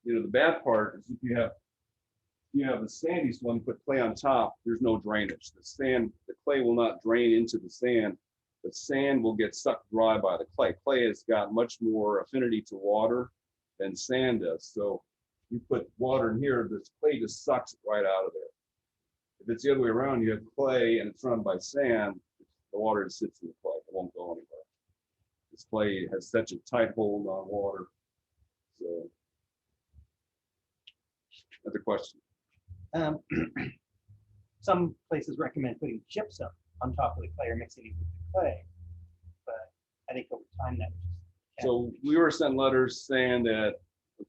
the bad part is if you have a sandy soil and put clay on top, there's no drainage. The clay will not drain into the sand, but sand will get sucked dry by the clay. Clay has got much more affinity to water than sand does. So you put water in here, this clay just sucks it right out of there. If it's the other way around, you have clay and it's surrounded by sand, the water just sits in the clay. It won't go anywhere. This clay has such a tight hold on water. So, another question. Some places recommend putting gypsum on top of the clay or mixing it with the clay, but I think over time that would just. So we were sent letters saying that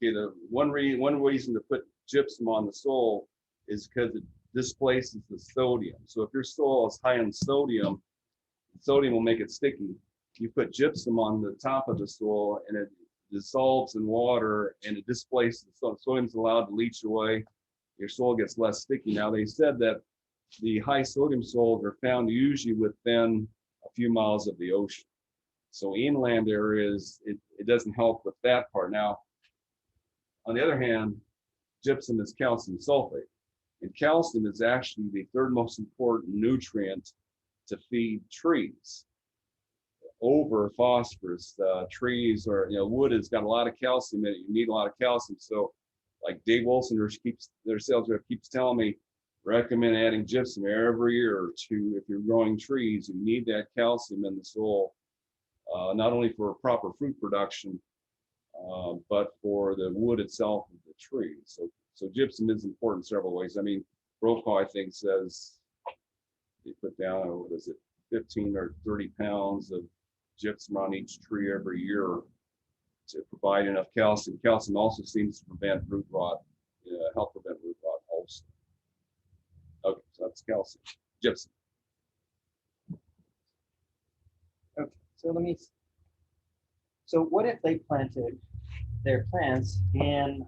the one reason to put gypsum on the soil is because it displaces the sodium. So if your soil is high in sodium will make it sticky. You put gypsum on the top of the soil and it dissolves in water and it displaces the soil. Sodium's allowed to leach away. Your soil gets less sticky. Now they said that the high sodium soils are found usually within a few miles of the ocean. So inland areas, it doesn't help with that part. Now, on the other hand, gypsum is calcium sulfate. And calcium is actually the third most important nutrient to feed trees over phosphorus. Trees or wood has got a lot of calcium in it. You need a lot of calcium. So like Dave Wilson, their sales rep keeps telling me, recommend adding gypsum every year or two. If you're growing trees, you need that calcium in the soil, not only for proper fruit production, but for the wood itself of the tree. So gypsum is important several ways. I mean, Brokaw, I think, says they put down, 15 or 30 pounds of gypsum on each tree every year to provide enough calcium. Calcium also seems to prevent root rot, help prevent root rot also. Okay, so that's calcium. Gypsum. Okay, so what if they planted their plants in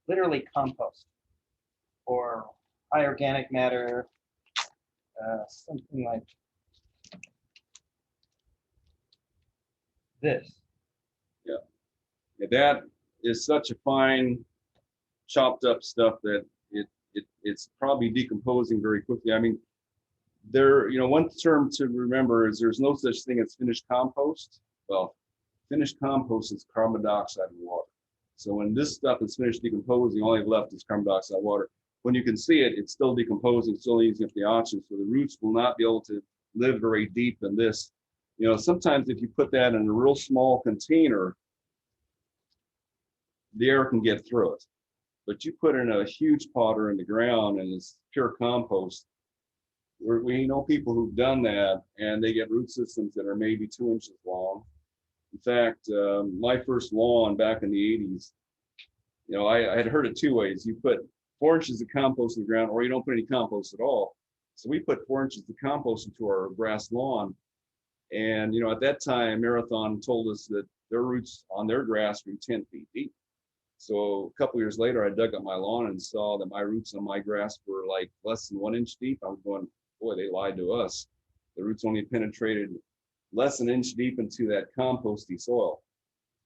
literally compost or high organic matter, something like this? Yeah, that is such a fine chopped up stuff that it's probably decomposing very quickly. I mean, one term to remember is there's no such thing as finished compost. Well, finished compost is carbon dioxide and water. So when this stuff is finished decomposing, all you have left is carbon dioxide water. When you can see it, it's still decomposing, still using up the oxygen. So the roots will not be able to live very deep in this You know, sometimes if you put that in a real small container, the air can get through it. But you put in a huge pot or in the ground and it's pure compost. We know people who've done that and they get root systems that are maybe 2 inches long. In fact, my first lawn back in the 80s, you know, I had heard it 2 ways. You put 4 inches of compost in the ground or you don't put any compost at all. So we put 4 inches of compost into our grass lawn. And, you know, at that time, Marathon told us that their roots on their grass grew 10 feet deep. So a couple years later, I dug up my lawn and saw that my roots on my grass were like less than 1 inch deep. I was going, boy, they lied to us. The roots only penetrated less than an inch deep into that composty soil.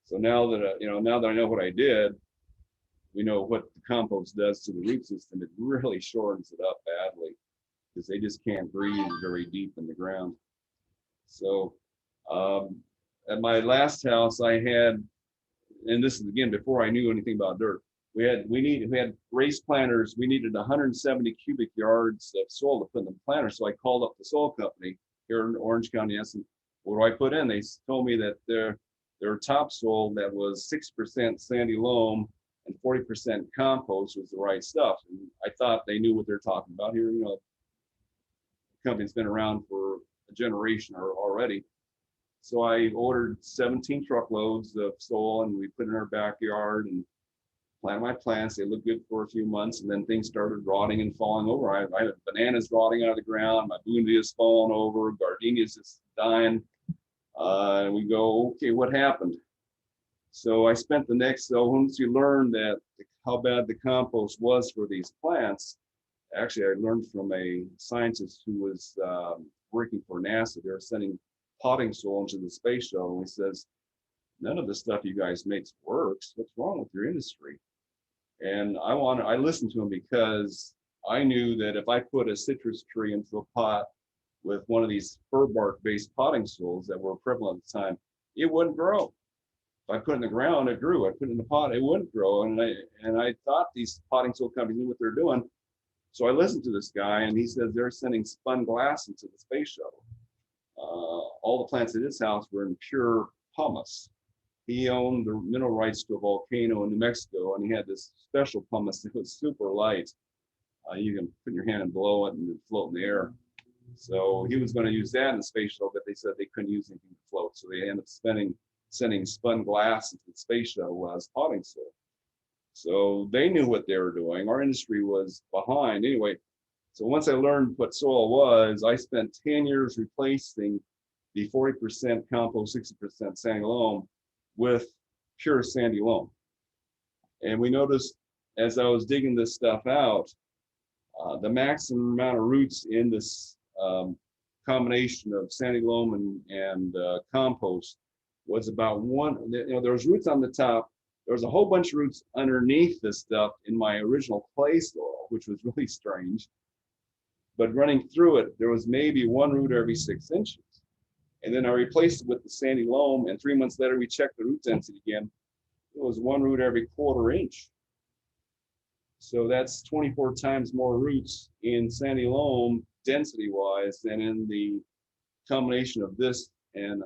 So now that now that I know what I did, we know what the compost does to the root system. It really shortens it up badly because they just can't breathe very deep in the ground. So at my last house, I had, and this is again before I knew anything about dirt. We had raised planters. We needed 170 cubic yards of soil to put in the planter. So I called up the soil company here in Orange County. I said, "What do I put in?" They told me that their topsoil that was 6% sandy loam and 40% compost was the right stuff. And I thought they knew what they're talking about here. You know, the company's been around for a generation already. So I ordered 17 truckloads of soil and we put it in our backyard and planted my plants. They looked good for a few months and then things started rotting and falling over. I had bananas rotting out of the ground. My bundia's falling over. Gardenia's just dying. And we go, okay, what happened? So I spent the next, once you learn that how bad the compost was for these plants, actually I learned from a scientist who was working for NASA. They were sending potting soil into the space shuttle, and he says, "None of the stuff you guys make works. What's wrong with your industry?" And I listened to him because I knew that if I put a citrus tree into a pot with one of these fir bark based potting soils that were prevalent at the time, it wouldn't grow. If I put it in the ground, it grew. I put it in the pot, it wouldn't grow. And I thought these potting soil companies knew what they're doing. So I listened to this guy, and he says they're sending spun glass into the space shuttle. All the plants at his house were in pure pumice. He owned the mineral rights to a volcano in New Mexico, and he had this special pumice that was super light. You can put your hand and blow it and it float in the air. So he was going to use that in the space shuttle, but they said they couldn't use anything to float. So they ended up sending spun glass into the space shuttle as potting soil. So they knew what they were doing. Our industry was behind anyway. So once I learned what soil was, I spent 10 years replacing the 40% compost, 60% sandy loam with pure sandy loam. And we noticed as I was digging this stuff out, the maximum amount of roots in this combination of sandy loam and compost was about one. There was roots on the top. There was a whole bunch of roots underneath this stuff in my original clay soil, which was really strange. But running through it, there was maybe one root every 6 inches. And then I replaced it with the sandy loam, and 3 months later, we checked the root density again. It was one root every 1/4 inch. So that's 24 times more roots in sandy loam density-wise than in the combination of this and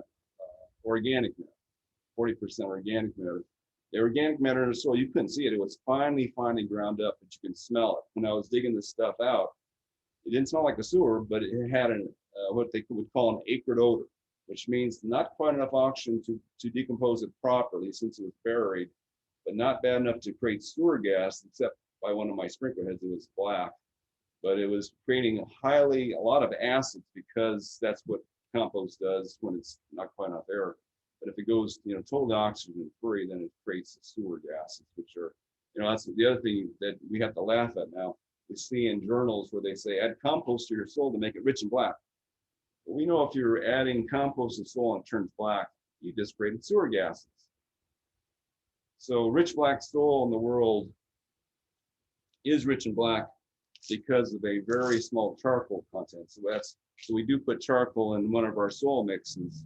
organic matter, 40% organic matter. The organic matter in the soil, you couldn't see it. It was finely ground up, but you can smell it. When I was digging this stuff out, it didn't smell like a sewer, but it had what they would call an acrid odor, which means not quite enough oxygen to decompose it properly since it was buried, but not bad enough to create sewer gas, except by one of my sprinkler heads, it was black. But it was creating a lot of acids because that's what compost does when it's not quite enough air. But if it goes, totally oxygen free, then it creates the sewer gases, which are, that's the other thing that we have to laugh at now. We see in journals where they say add compost to your soil to make it rich and black. But we know if you're adding compost to soil and it turns black, you just created sewer gases. So rich black soil in the world is rich and black because of a very small charcoal content. So we do put charcoal in one of our soil mixes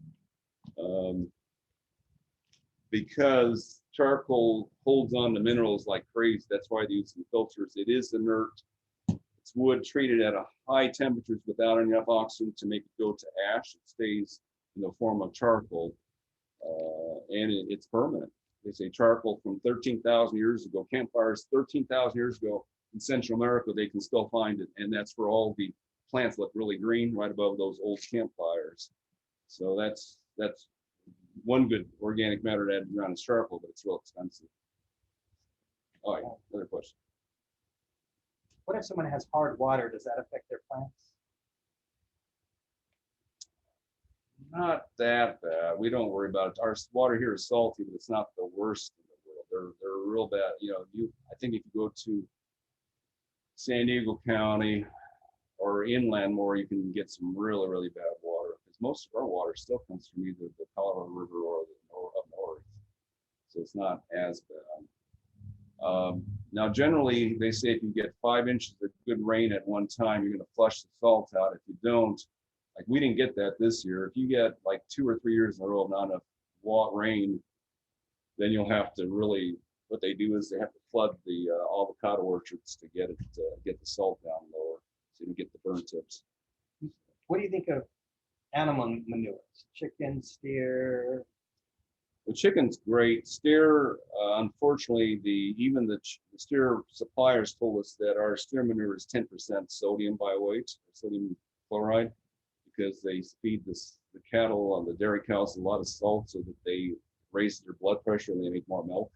because charcoal holds on to minerals like crazy. That's why they use some filters. It is inert. It's wood treated at a high temperatures without enough oxygen to make it go to ash. It stays in the form of charcoal, and it's permanent. They say charcoal from 13,000 years ago, campfires 13,000 years ago in Central America, they can still find it, and that's where all the plants look really green right above those old campfires. So that's one good organic matter to add around is charcoal, but it's real expensive. All right, another question. What if someone has hard water? Does that affect their plants? Not that bad. We don't worry about it. Our water here is salty, but it's not the worst in the world. They're real bad. You know, I think if you go to San Diego County or inland more, you can get some really, really bad water, because most of our water still comes from either the Colorado River or up north. So it's not as bad. Now, generally, they say if you get 5 inches of good rain at one time, you're going to flush the salt out. If you don't, like we didn't get that this year. If you get like 2 or 3 years in a row of not enough rain, then you'll have to really, what they do is they have to flood the avocado orchards to get the salt down lower, so you can get the burn tips. What do you think of animal manures? Chicken, steer? The chicken's great. Steer, unfortunately, even the steer suppliers told us that our steer manure is 10% sodium by weight, sodium chloride, because they feed the cattle, the dairy cows, a lot of salt so that they raise their blood pressure and they make more milk.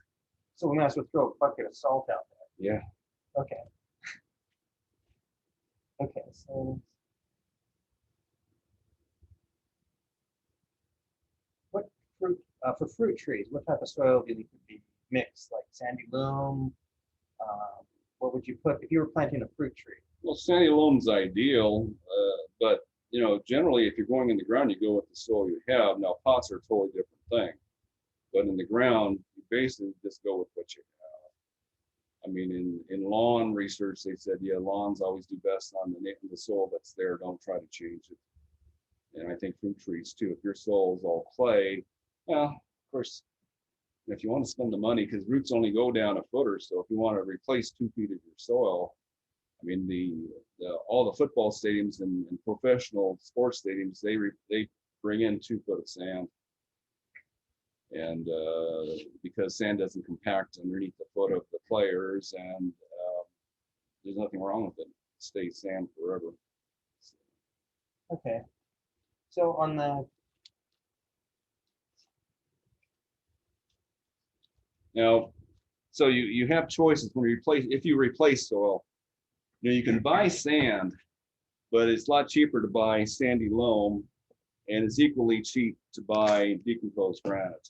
So we might as well throw a bucket of salt out there. Yeah. Okay. Okay, so what fruit, for fruit trees, what type of soil do you think would be mixed, like sandy loam? What would you put if you were planting a fruit tree? Well, sandy loam's ideal, but you know, generally, if you're going in the ground, you go with the soil you have. Now, pots are a totally different thing, but in the ground, you basically just go with what you have. I mean, in lawn research, they said, yeah, lawns always do best on the soil that's there. Don't try to change it. And I think fruit trees too. If your soil is all clay, well, of course, if you want to spend the money, because roots only go down a foot or so. If you want to replace 2 feet of your soil, I mean, all the football stadiums and professional sports stadiums, they bring in 2 foot of sand, and because sand doesn't compact underneath the foot of the players, and there's nothing wrong with it. It stays sand forever. Okay. So on the Now, so you have choices when if you replace soil. You know, you can buy sand, but it's a lot cheaper to buy sandy loam, and it's equally cheap to buy decomposed granite.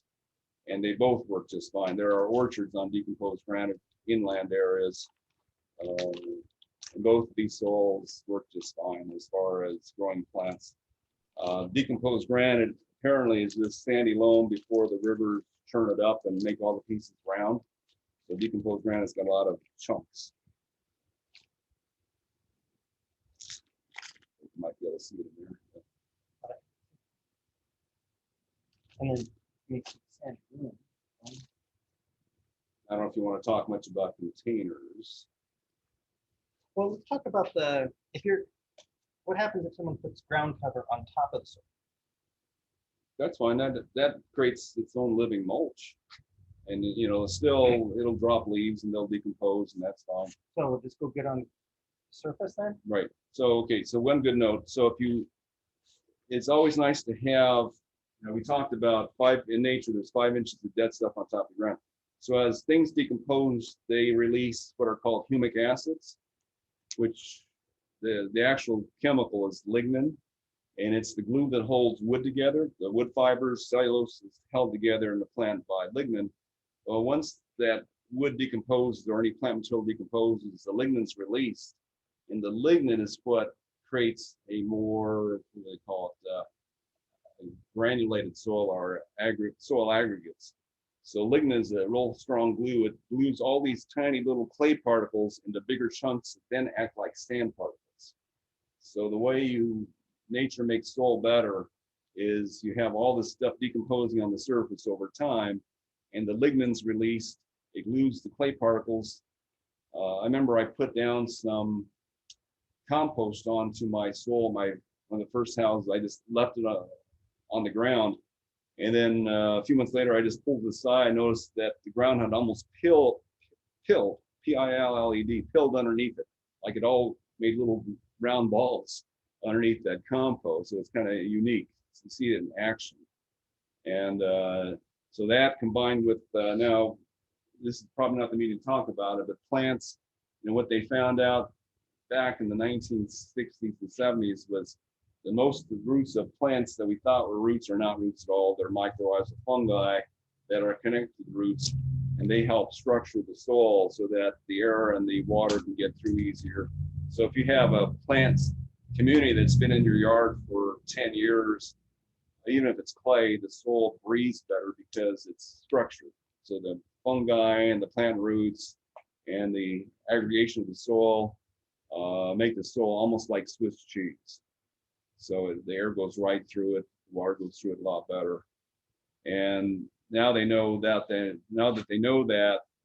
And they both work just fine. There are orchards on decomposed granite inland areas. And both of these soils work just fine as far as growing plants. Decomposed granite apparently is this sandy loam before the rivers churn it up and make all the pieces round. So decomposed granite's got a lot of chunks. You might be able to see it in there. and then make some sandy loam. I don't know if you want to talk much about containers. Well, let's talk about what happens if someone puts ground cover on top of the soil? That's fine. That creates its own living mulch, and you know, still it'll drop leaves and they'll decompose, and that's fine. So we'll just go get on the surface then? Right. So okay. So one good note. So it's always nice to have. You know, we talked about in nature. There's 5 inches of dead stuff on top of the ground. So as things decompose, they release what are called humic acids, which the actual chemical is lignin. And it's the glue that holds wood together. The wood fibers, cellulose is held together in the plant by lignin. Well, once that wood decomposes or any plant material decomposes, the lignin's released. And the lignin is what creates a more, what do they call it, granulated soil or soil aggregates. So lignin is a real strong glue. It glues all these tiny little clay particles into bigger chunks that then act like sand particles. So the way nature makes soil better is you have all this stuff decomposing on the surface over time, and the lignin's released. It glues the clay particles. I remember I put down some compost onto my soil. One of the first houses, I just left it on the ground. And then a few months later, I just pulled this aside. I noticed that the ground had almost pilled, P-I-L-L-E-D, pilled underneath it. Like it all made little round balls underneath that compost. So it's kind of unique to see it in action. And so that combined with now, this is probably not the meeting to talk about it, but plants, what they found out back in the 1960s and 70s was the most of the roots of plants that we thought were roots are not roots at all. They're mycorrhizal fungi that are connected to the roots, and they help structure the soil so that the air and the water can get through easier. So if you have a plant community that's been in your yard for 10 years, even if it's clay, the soil breathes better because it's structured. So the fungi and the plant roots and the aggregation of the soil make the soil almost like Swiss cheese. So the air goes right through it, the water goes through it a lot better. And now they know that,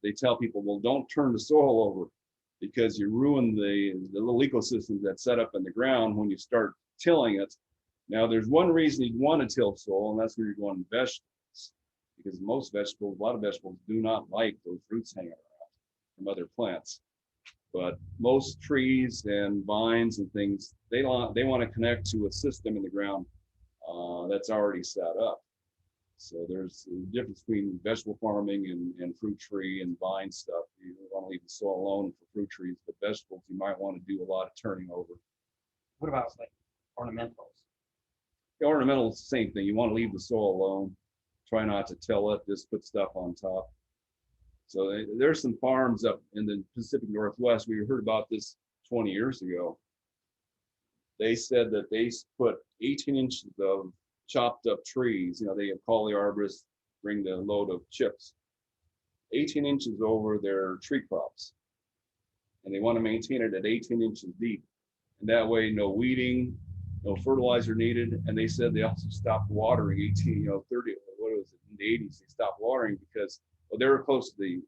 they tell people, well, don't turn the soil over because you ruin the little ecosystems that set up in the ground when you start tilling it. Now, there's one reason you'd want to till soil, and that's when you're going vegetables, because most vegetables, a lot of vegetables do not like those roots hanging around from other plants. But most trees and vines and things, they want to connect to a system in the ground that's already set up. So there's a difference between vegetable farming and fruit tree and vine stuff. You don't want to leave the soil alone for fruit trees, but vegetables, you might want to do a lot of turning over. What about like ornamentals? The ornamental is the same thing. You want to leave the soil alone. Try not to till it, just put stuff on top. So there's some farms up in the Pacific Northwest. We heard about this 20 years ago. They said that they put 18 inches of chopped up trees. They call the arborist, bring the load of chips, 18 inches over their tree crops. And they want to maintain it at 18 inches deep. And that way, no weeding, no fertilizer needed. And they said they also stopped watering 30, what was it, in the 80s, they stopped watering because they were close to the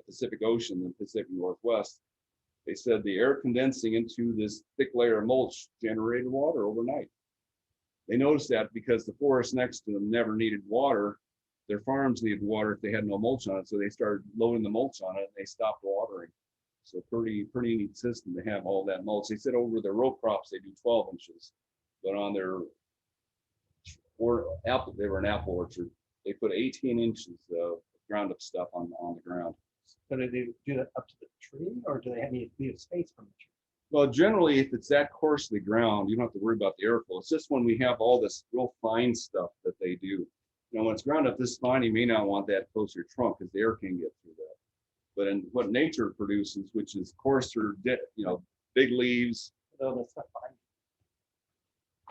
Pacific Ocean, the Pacific Northwest. They said the air condensing into this thick layer of mulch generated water overnight. They noticed that because the forest next to them never needed water, their farms needed water if they had no mulch on it. So they started loading the mulch on it and they stopped watering. So pretty neat system to have all that mulch. They said over their row crops, they do 12 inches, but on their apple, they were an apple orchard, they put 18 inches of ground up stuff on the ground. So do they do that up to the tree, or do they need to leave space from the tree? Well, generally, if it's that coarse to the ground, you don't have to worry about the airflow. It's just when we have all this real fine stuff that they do. When it's ground up this fine, you may not want that close to your trunk because the air can get through that. But in what nature produces, which is coarser, big leaves. No, that's not fine.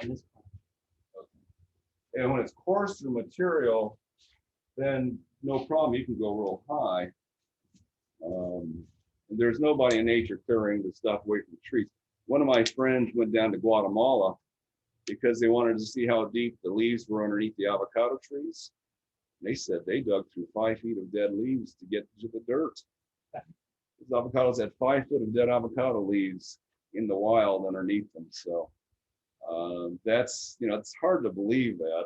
On this one. Okay. And when it's coarser material, then no problem, you can go real high. There's nobody in nature clearing the stuff away from the trees. One of my friends went down to Guatemala because they wanted to see how deep the leaves were underneath the avocado trees. And they said they dug through 5 feet of dead leaves to get to the dirt. Those avocados had 5 foot of dead avocado leaves in the wild underneath them. So that's, it's hard to believe that.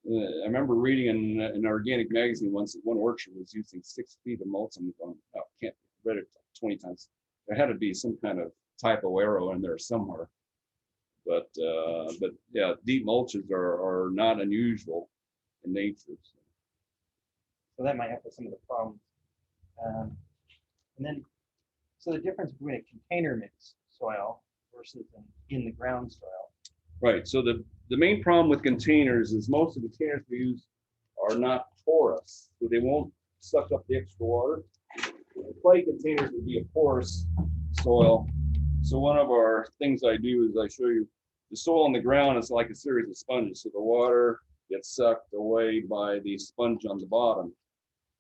I remember reading in an organic magazine once that one orchard was using 6 feet of mulch. I'm going, oh, can't read it 20 times. There had to be some kind of typo error in there somewhere. But yeah, deep mulches are not unusual in nature. So that might help with some of the problems. And then, so the difference between a container mix soil versus an in the ground soil. Right. So the main problem with containers is most of the containers we use are not porous, so they won't suck up the extra water. The clay containers would be a porous soil. So one of our things I do is I show you the soil on the ground is like a series of sponges. So the water gets sucked away by the sponge on the bottom.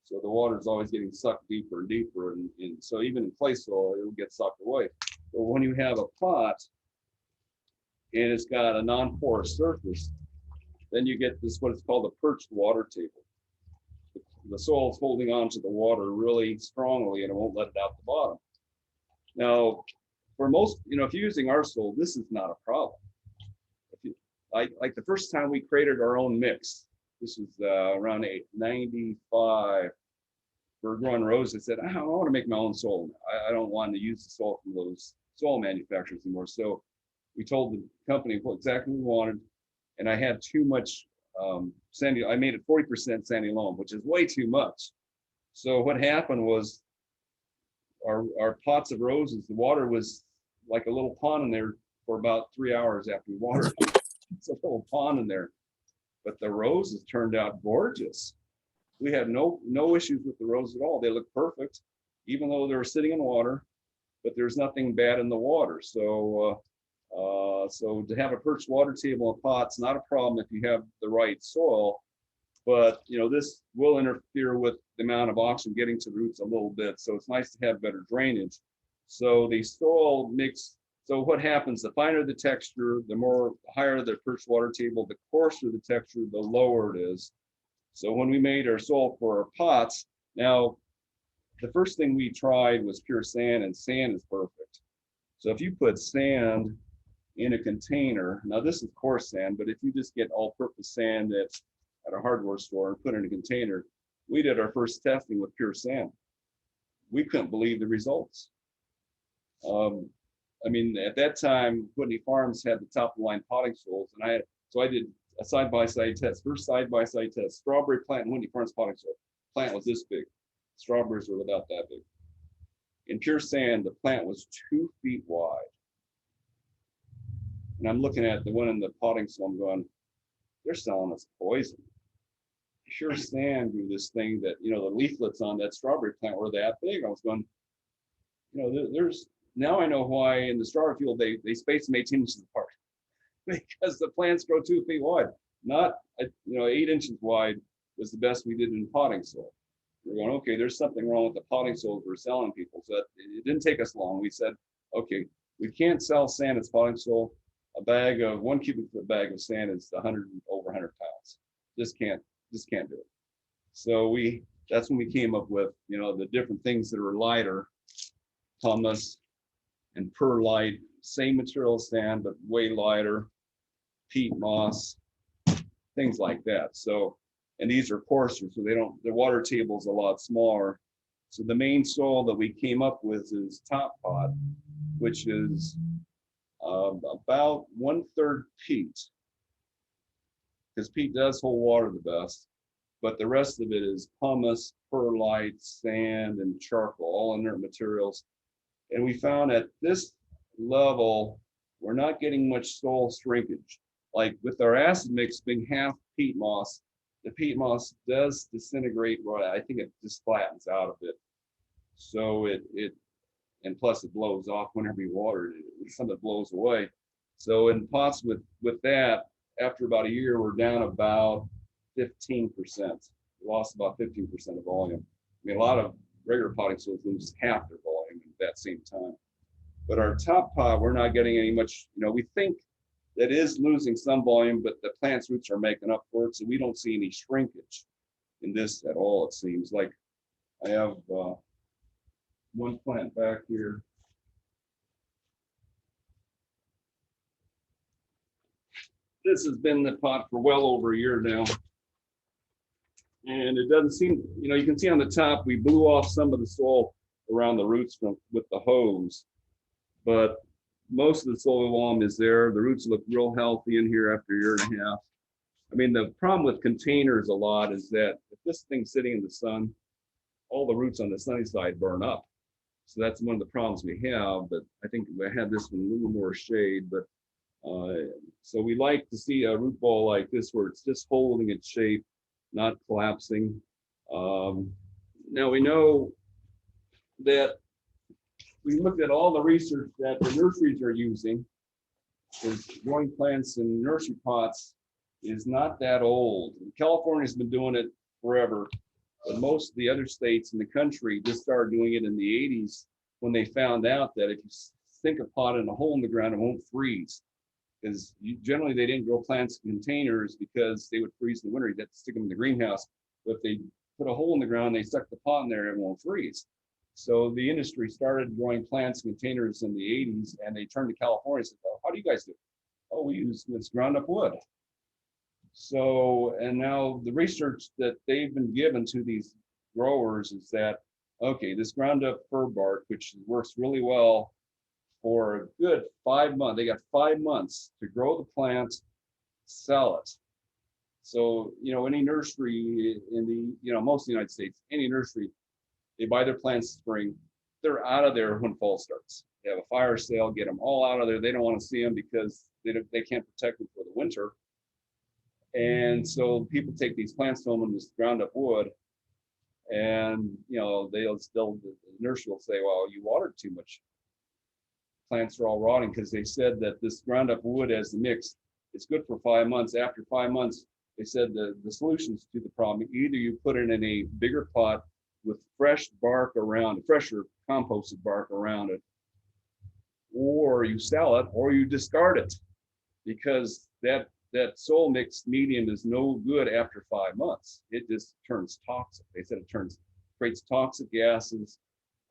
So the water is always getting sucked deeper and deeper. And so even in clay soil, it will get sucked away. But when you have a pot and it's got a non-porous surface, then you get this, what is called a perched water table. The soil is holding on to the water really strongly and it won't let it out the bottom. Now, for most, if you're using our soil, this is not a problem. like the first time we created our own mix. This was around 95. We're growing roses. I said, I want to make my own soil. I don't want to use the soil from those soil manufacturers anymore. So we told the company what exactly we wanted, and I had too much sandy. I made it 40% sandy loam, which is way too much. So what happened was our pots of roses, the water was like a little pond in there for about 3 hours after we watered. It's a little pond in there, but the roses turned out gorgeous. We had no issues with the roses at all. They looked perfect, even though they were sitting in water, but there's nothing bad in the water. So so to have a perched water table and pots, not a problem if you have the right soil, but this will interfere with the amount of oxygen getting to the roots a little bit. So it's nice to have better drainage. So the soil mix, so what happens, the finer the texture, the higher the perched water table, the coarser the texture, the lower it is. So when we made our soil for our pots, now the first thing we tried was pure sand, and sand is perfect. So if you put sand in a container, now this is coarse sand, but if you just get all-purpose sand at a hardware store and put it in a container, we did our first testing with pure sand. We couldn't believe the results. I mean, at that time, Whitney Farms had the top-of-the-line potting soils, and I did a side-by-side test, first side-by-side test, strawberry plant and Whitney Farms potting soil. Plant was this big. Strawberries were about that big. In pure sand, the plant was 2 feet wide. And I'm looking at the one in the potting soil, I'm going, they're selling us poison. Pure sand grew this thing that, the leaflets on that strawberry plant were that big. I was going, now I know why in the strawberry field, they space them 18 inches apart. Because the plants grow 2 feet wide, not 8 inches wide was the best we did in potting soil. We're going, okay, there's something wrong with the potting soil we're selling people. So it didn't take us long. We said, okay, we can't sell sand as potting soil. A bag of 1 cubic foot bag of sand is over 100 pounds. Just can't do it. So that's when we came up with the different things that are lighter, pumice and perlite, same material as sand but way lighter, peat moss, things like that. So, and these are coarser, so the water table is a lot smaller. So the main soil that we came up with is top pot, which is about 1/3 peat, because peat does hold water the best, but the rest of it is pumice, perlite, sand, and charcoal, all inert materials. And we found at this level, we're not getting much soil shrinkage. Like with our acid mix being half peat moss, the peat moss does disintegrate. Right, I think it just flattens out a bit. So and plus it blows off whenever you water it. Some of it blows away. So in pots with that, after about a year, we're down about 15%. We lost about 15% of volume. I mean, a lot of regular potting soils lose half their volume at that same time. But our top pot, we're not getting any much, we think that is losing some volume, but the plant's roots are making up for it. So we don't see any shrinkage in this at all, it seems. Like I have one plant back here. This has been the pot for well over a year now. And it doesn't seem, you can see on the top, we blew off some of the soil around the roots with the hose, but most of the soil loam is there. The roots look real healthy in here after a year and a half. I mean, the problem with containers a lot is that if this thing's sitting in the sun, all the roots on the sunny side burn up. So that's one of the problems we have, but I think we had this one a little more shade, but so we like to see a root ball like this where it's just holding its shape, not collapsing. Now we know that we looked at all the research that the nurseries are using, because growing plants in nursery pots is not that old. California's been doing it forever, but most of the other states in the country just started doing it in the 80s when they found out that if you sink a pot in a hole in the ground, it won't freeze. Because generally they didn't grow plants in containers because they would freeze in the winter. You'd have to stick them in the greenhouse. But if they put a hole in the ground, they stuck the pot in there, it won't freeze. So the industry started growing plants in containers in the 80s, and they turned to California and said, oh, how do you guys do it? oh, we use this ground up wood. So, and now the research that they've been given to these growers is that, okay, this ground up fir bark, which works really well for a good 5 months, they got 5 months to grow the plant, sell it. So, any nursery in the, most of the United States, any nursery, they buy their plants in spring, they're out of there when fall starts. They have a fire sale, get them all out of there. They don't want to see them because they can't protect them for the winter. And so people take these plants to them in this ground up wood, and the nursery will say, well, you watered too much. Plants are all rotting because they said that this ground up wood as the mix is good for 5 months. After 5 months, they said the solutions to the problem, either you put it in a bigger pot with fresh bark around, fresher composted bark around it, or you sell it, or you discard it, because that soil mixed medium is no good after 5 months. It just turns toxic. They said it creates toxic gases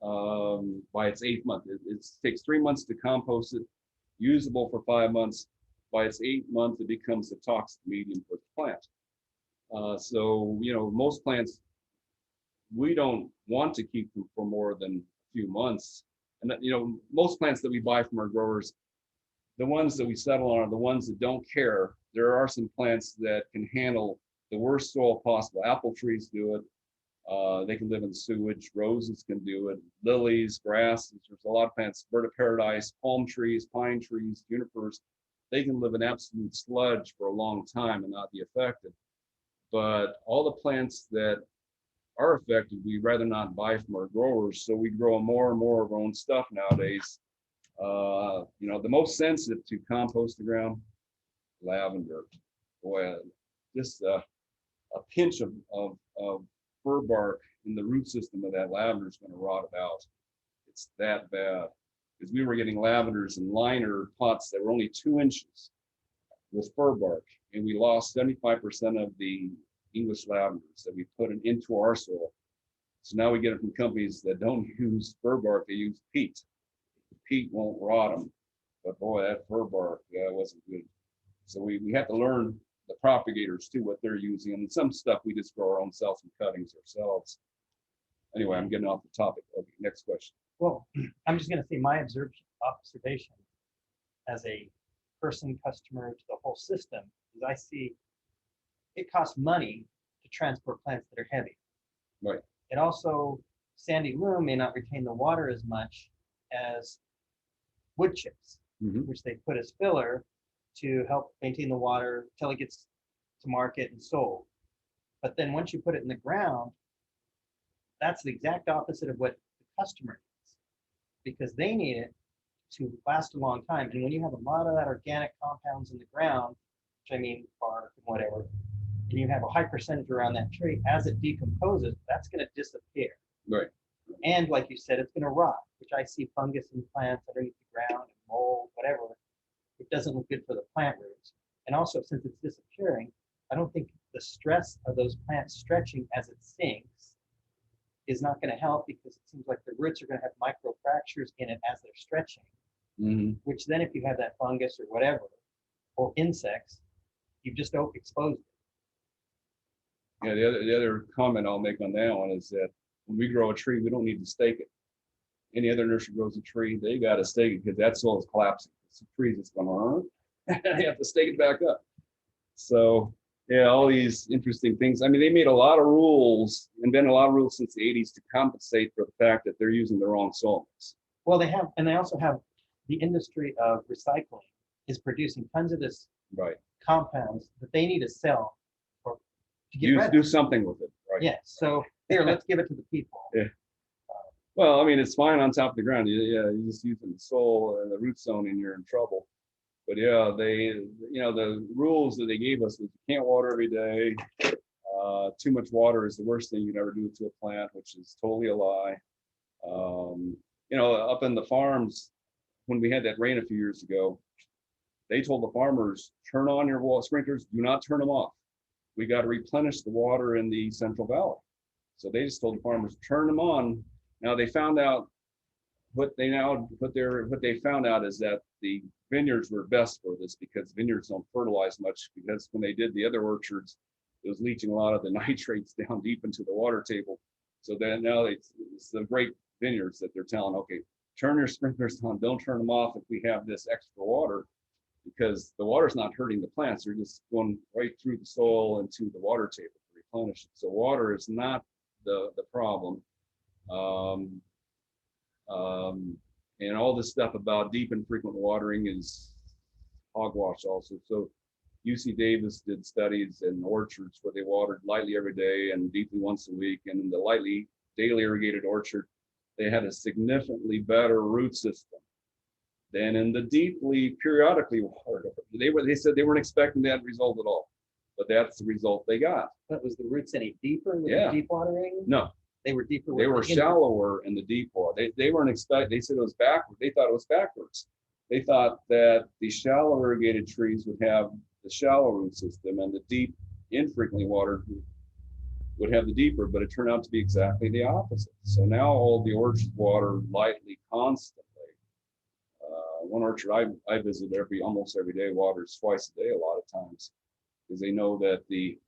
by its 8th month. It takes 3 months to compost it, usable for 5 months. By its 8th month, it becomes a toxic medium for the plant. So, most plants, we don't want to keep them for more than a few months. And most plants that we buy from our growers, the ones that we settle on are the ones that don't care. There are some plants that can handle the worst soil possible. Apple trees do it. They can live in sewage. Roses can do it. Lilies, grasses. There's a lot of plants. Bird of paradise, palm trees, pine trees, junipers. They can live in absolute sludge for a long time and not be affected. But all the plants that are affected, we'd rather not buy from our growers. So we grow more and more of our own stuff nowadays. The most sensitive to compost the ground, lavender. Boy, just a pinch of fir bark in the root system of that lavender is going to rot it out. It's that bad. Because we were getting lavenders in liner pots that were only 2 inches with fir bark, and we lost 75% of the English lavenders that we put into our soil. So now we get it from companies that don't use fir bark, they use peat. Peat won't rot them, but boy, that fir bark wasn't good. So we have to learn the propagators too, what they're using, and some stuff we just grow our own self and cuttings ourselves. Anyway, I'm getting off the topic. Okay, next question. Well, I'm just going to say my observation as a person, customer to the whole system is I see it costs money to transport plants that are heavy. Right. It also, sandy loam may not retain the water as much as wood chips, which they put as filler to help maintain the water till it gets to market and sold. But then once you put it in the ground, that's the exact opposite of what the customer needs, because they need it to last a long time. And when you have a lot of that organic compounds in the ground, which I mean bark and whatever, and you have a high percentage around that tree, as it decomposes, that's going to disappear. Right. And like you said, it's going to rot, which I see fungus in plants underneath the ground and mold, whatever. It doesn't look good for the plant roots. And also, since it's disappearing, I don't think the stress of those plants stretching as it sinks is not going to help, because it seems like the roots are going to have micro fractures in it as they're stretching, which then if you have that fungus or whatever, or insects, you've just exposed it. Yeah, the other comment I'll make on that one is that when we grow a tree, we don't need to stake it. Any other nursery grows a tree, they got to stake it because that soil is collapsing. It's a tree that's going on. They have to stake it back up. So yeah, all these interesting things. I mean, they made a lot of rules, and been a lot of rules since the 80s to compensate for the fact that they're using the wrong soil mix. Well, they have, and they also have the industry of recycling is producing tons of this compounds that they need to sell or to get rid of. Do something with it, right? Yes. So here, let's give it to the people. Yeah. Well, I mean, it's fine on top of the ground. You're just using the soil and the root zone, and you're in trouble. But yeah, the rules that they gave us was you can't water every day. Too much water is the worst thing you'd ever do to a plant, which is totally a lie. Up in the farms, when we had that rain a few years ago, they told the farmers, turn on your wall sprinklers, do not turn them off. We got to replenish the water in the Central Valley. So they just told the farmers, turn them on. Now they found out what they found out is that the vineyards were best for this because vineyards don't fertilize much, because when they did the other orchards, it was leaching a lot of the nitrates down deep into the water table. So then now it's the great vineyards that they're telling, okay, turn your sprinklers on, don't turn them off if we have this extra water, because the water's not hurting the plants. They're just going right through the soil into the water table to replenish it. So water is not the problem. And all this stuff about deep and frequent watering is hogwash also. So UC Davis did studies in orchards where they watered lightly every day and deeply once a week. And in the lightly daily irrigated orchard, they had a significantly better root system than in the deeply periodically watered. They said they weren't expecting that result at all, but that's the result they got. But was the roots any deeper with Yeah. the deep watering? No, They were deeper. they with were the in- shallower in the deep water. They weren't expect. They said it was backward. They thought it was backwards. They thought that the shallow irrigated trees would have the shallow root system, and the deep, infrequently watered would have the deeper. But it turned out to be exactly the opposite. So now all the orchards water lightly, constantly. One orchard I visit almost every day waters twice a day a lot of times, because they know that the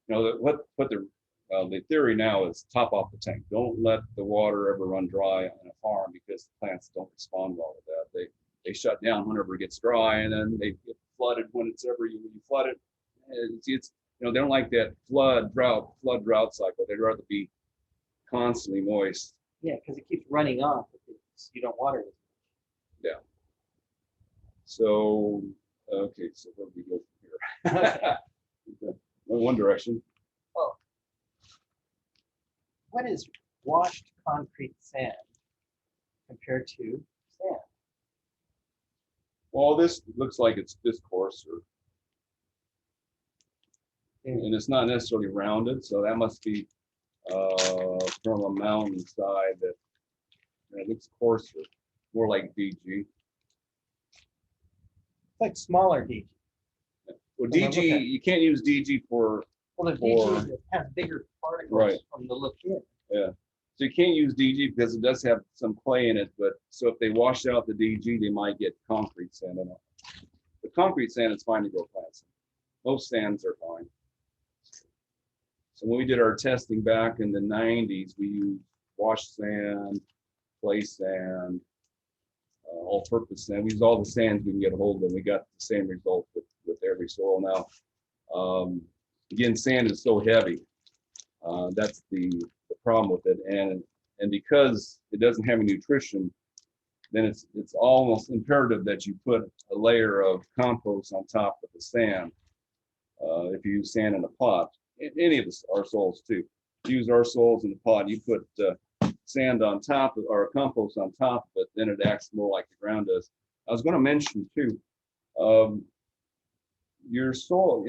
theory now is top off the tank. Don't let the water ever run dry on a farm, because the plants don't respond well to that. They shut down whenever it gets dry, and then they get flooded when you flood it. It's they don't like that flood drought cycle. They'd rather be constantly moist. Yeah, because it keeps running off if you don't water it. Yeah. So okay, so where do we go from here? Okay. One direction. What is washed concrete sand compared to sand? Well, this looks like it's this coarser, and it's not necessarily rounded, so that must be from a mountainside that it looks coarser, more like DG. It's like smaller DG. Well, When I look DG, at- you can't use DG for, Well, the Or- DG has bigger particles Right. from the look in. yeah. So you can't use DG because it does have some clay in it, but so if they wash out the DG, they might get concrete sand in it. The concrete sand is fine to grow plants. Most sands are fine. So when we did our testing back in the 90s, we used washed sand, clay sand, all-purpose sand. We used all the sands we can get a hold of. We got the same result with every soil now. Again, sand is so heavy. That's the problem with it, and because it doesn't have any nutrition, then it's almost imperative that you put a layer of compost on top of the sand. If you use sand in a pot, any of our soils too. If you use our soils in the pot, you put sand on top or compost on top of it, then it acts more like the ground does. I was going to mention too, your soil,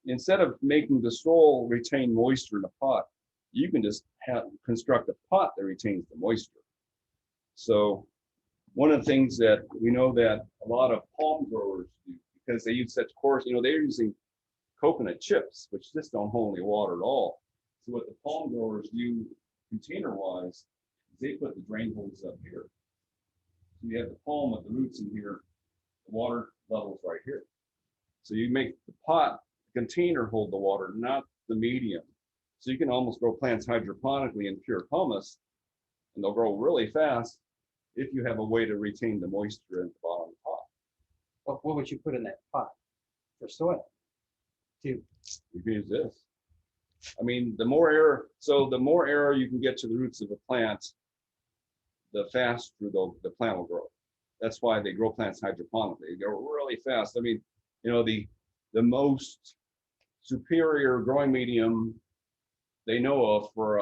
instead of making the soil retain moisture in a pot, you can just construct a pot that retains the moisture. So one of the things that we know that a lot of palm growers do, because they use such coarse, they're using coconut chips, which just don't hold any water at all. So what the palm growers do container-wise is they put the drain holes up here. So you have the palm with the roots in here, the water level's right here. So you make the pot container hold the water, not the medium. So you can almost grow plants hydroponically in pure humus, and they'll grow really fast if you have a way to retain the moisture in the bottom of the pot. What would you put in that pot for soil? You can use this. I mean, the more air you can get to the roots of a plant, the faster the plant will grow. That's why they grow plants hydroponically. They grow really fast. I mean, the most superior growing medium they know of for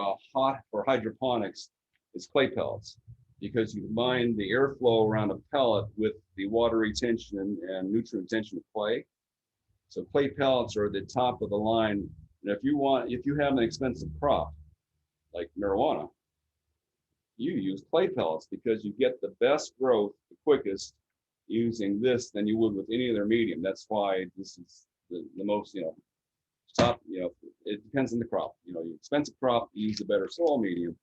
hydroponics is clay pellets, because you combine the airflow around a pellet with the water retention and nutrient retention of clay. So clay pellets are at the top of the line. And if you have an expensive crop like marijuana, you use clay pellets because you get the best growth the quickest using this than you would with any other medium. That's why this is the most, top, it depends on the crop. Your expensive crop, you use a better soil medium.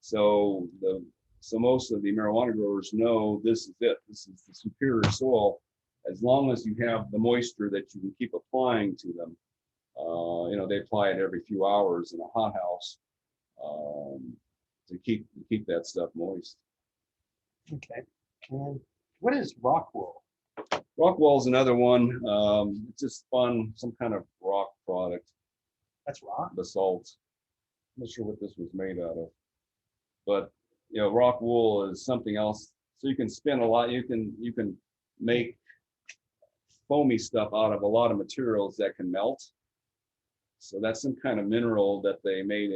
So the So most of the marijuana growers know this is it. This is the superior soil. As long as you have the moisture that you can keep applying to them. You know, they apply it every few hours in a hothouse to keep that stuff moist. Okay. And what is rock wool? Rock wool is another one. It's just spun some kind of rock product. That's rock. Basalt. I'm not sure what this was made out of, but you know, rock wool is something else. So you can spin a lot. You can make foamy stuff out of a lot of materials that can melt. So that's some kind of mineral that they made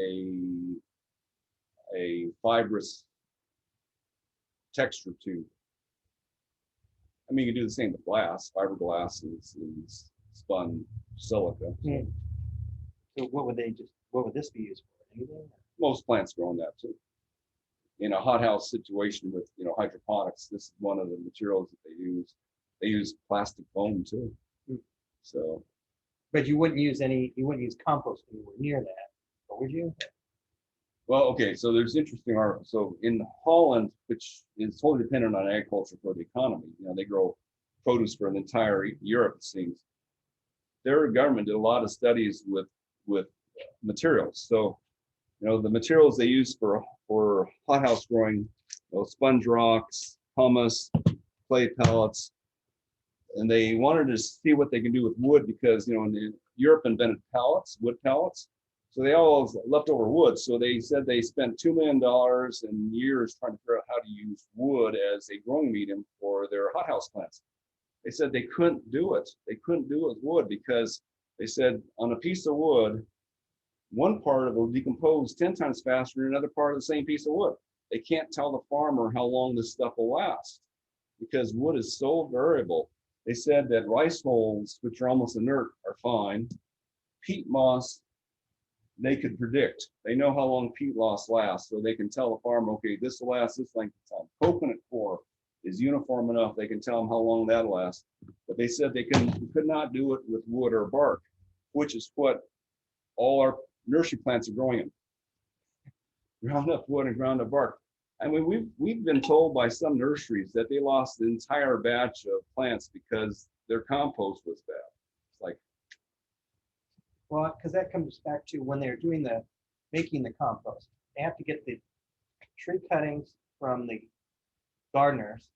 a fibrous texture to. I mean, you can do the same with glass. Fiberglass is spun silica. So what would this be used for? Anything? Most plants grow on that too. In a hothouse situation with, you know, hydroponics, this is one of the materials that they use. They use plastic foam too. So. But you wouldn't use compost anywhere near that, or would you? Well, okay, so there's interesting articles. So in Holland, which is totally dependent on agriculture for the economy, you know, they grow produce for an entire Europe, it seems. Their government did a lot of studies with materials. So, you know, the materials they use for hothouse growing, you know, sponge rocks, pumice, clay pellets, and they wanted to see what they can do with wood because, you know, Europe invented pallets, wood pallets. So they all leftover wood. So they said they spent $2 million in years trying to figure out how to use wood as a growing medium for their hothouse plants. They said they couldn't do it. They couldn't do it with wood because they said on a piece of wood, one part of it will decompose 10 times faster than another part of the same piece of wood. They can't tell the farmer how long this stuff will last because wood is so variable. They said that rice hulls, which are almost inert, are fine. Peat moss, they could predict. They know how long peat moss lasts, so they can tell the farmer, okay, this will last this length of time. Coconut core is uniform enough, they can tell them how long that'll last. But they said they could not do it with wood or bark, which is what all our nursery plants are growing in. Ground up wood and ground up bark. I mean, we've been told by some nurseries that they lost the entire batch of plants because their compost was bad. It's like, Well, because that comes back to when they're making the compost, they have to get the tree cuttings from the gardeners,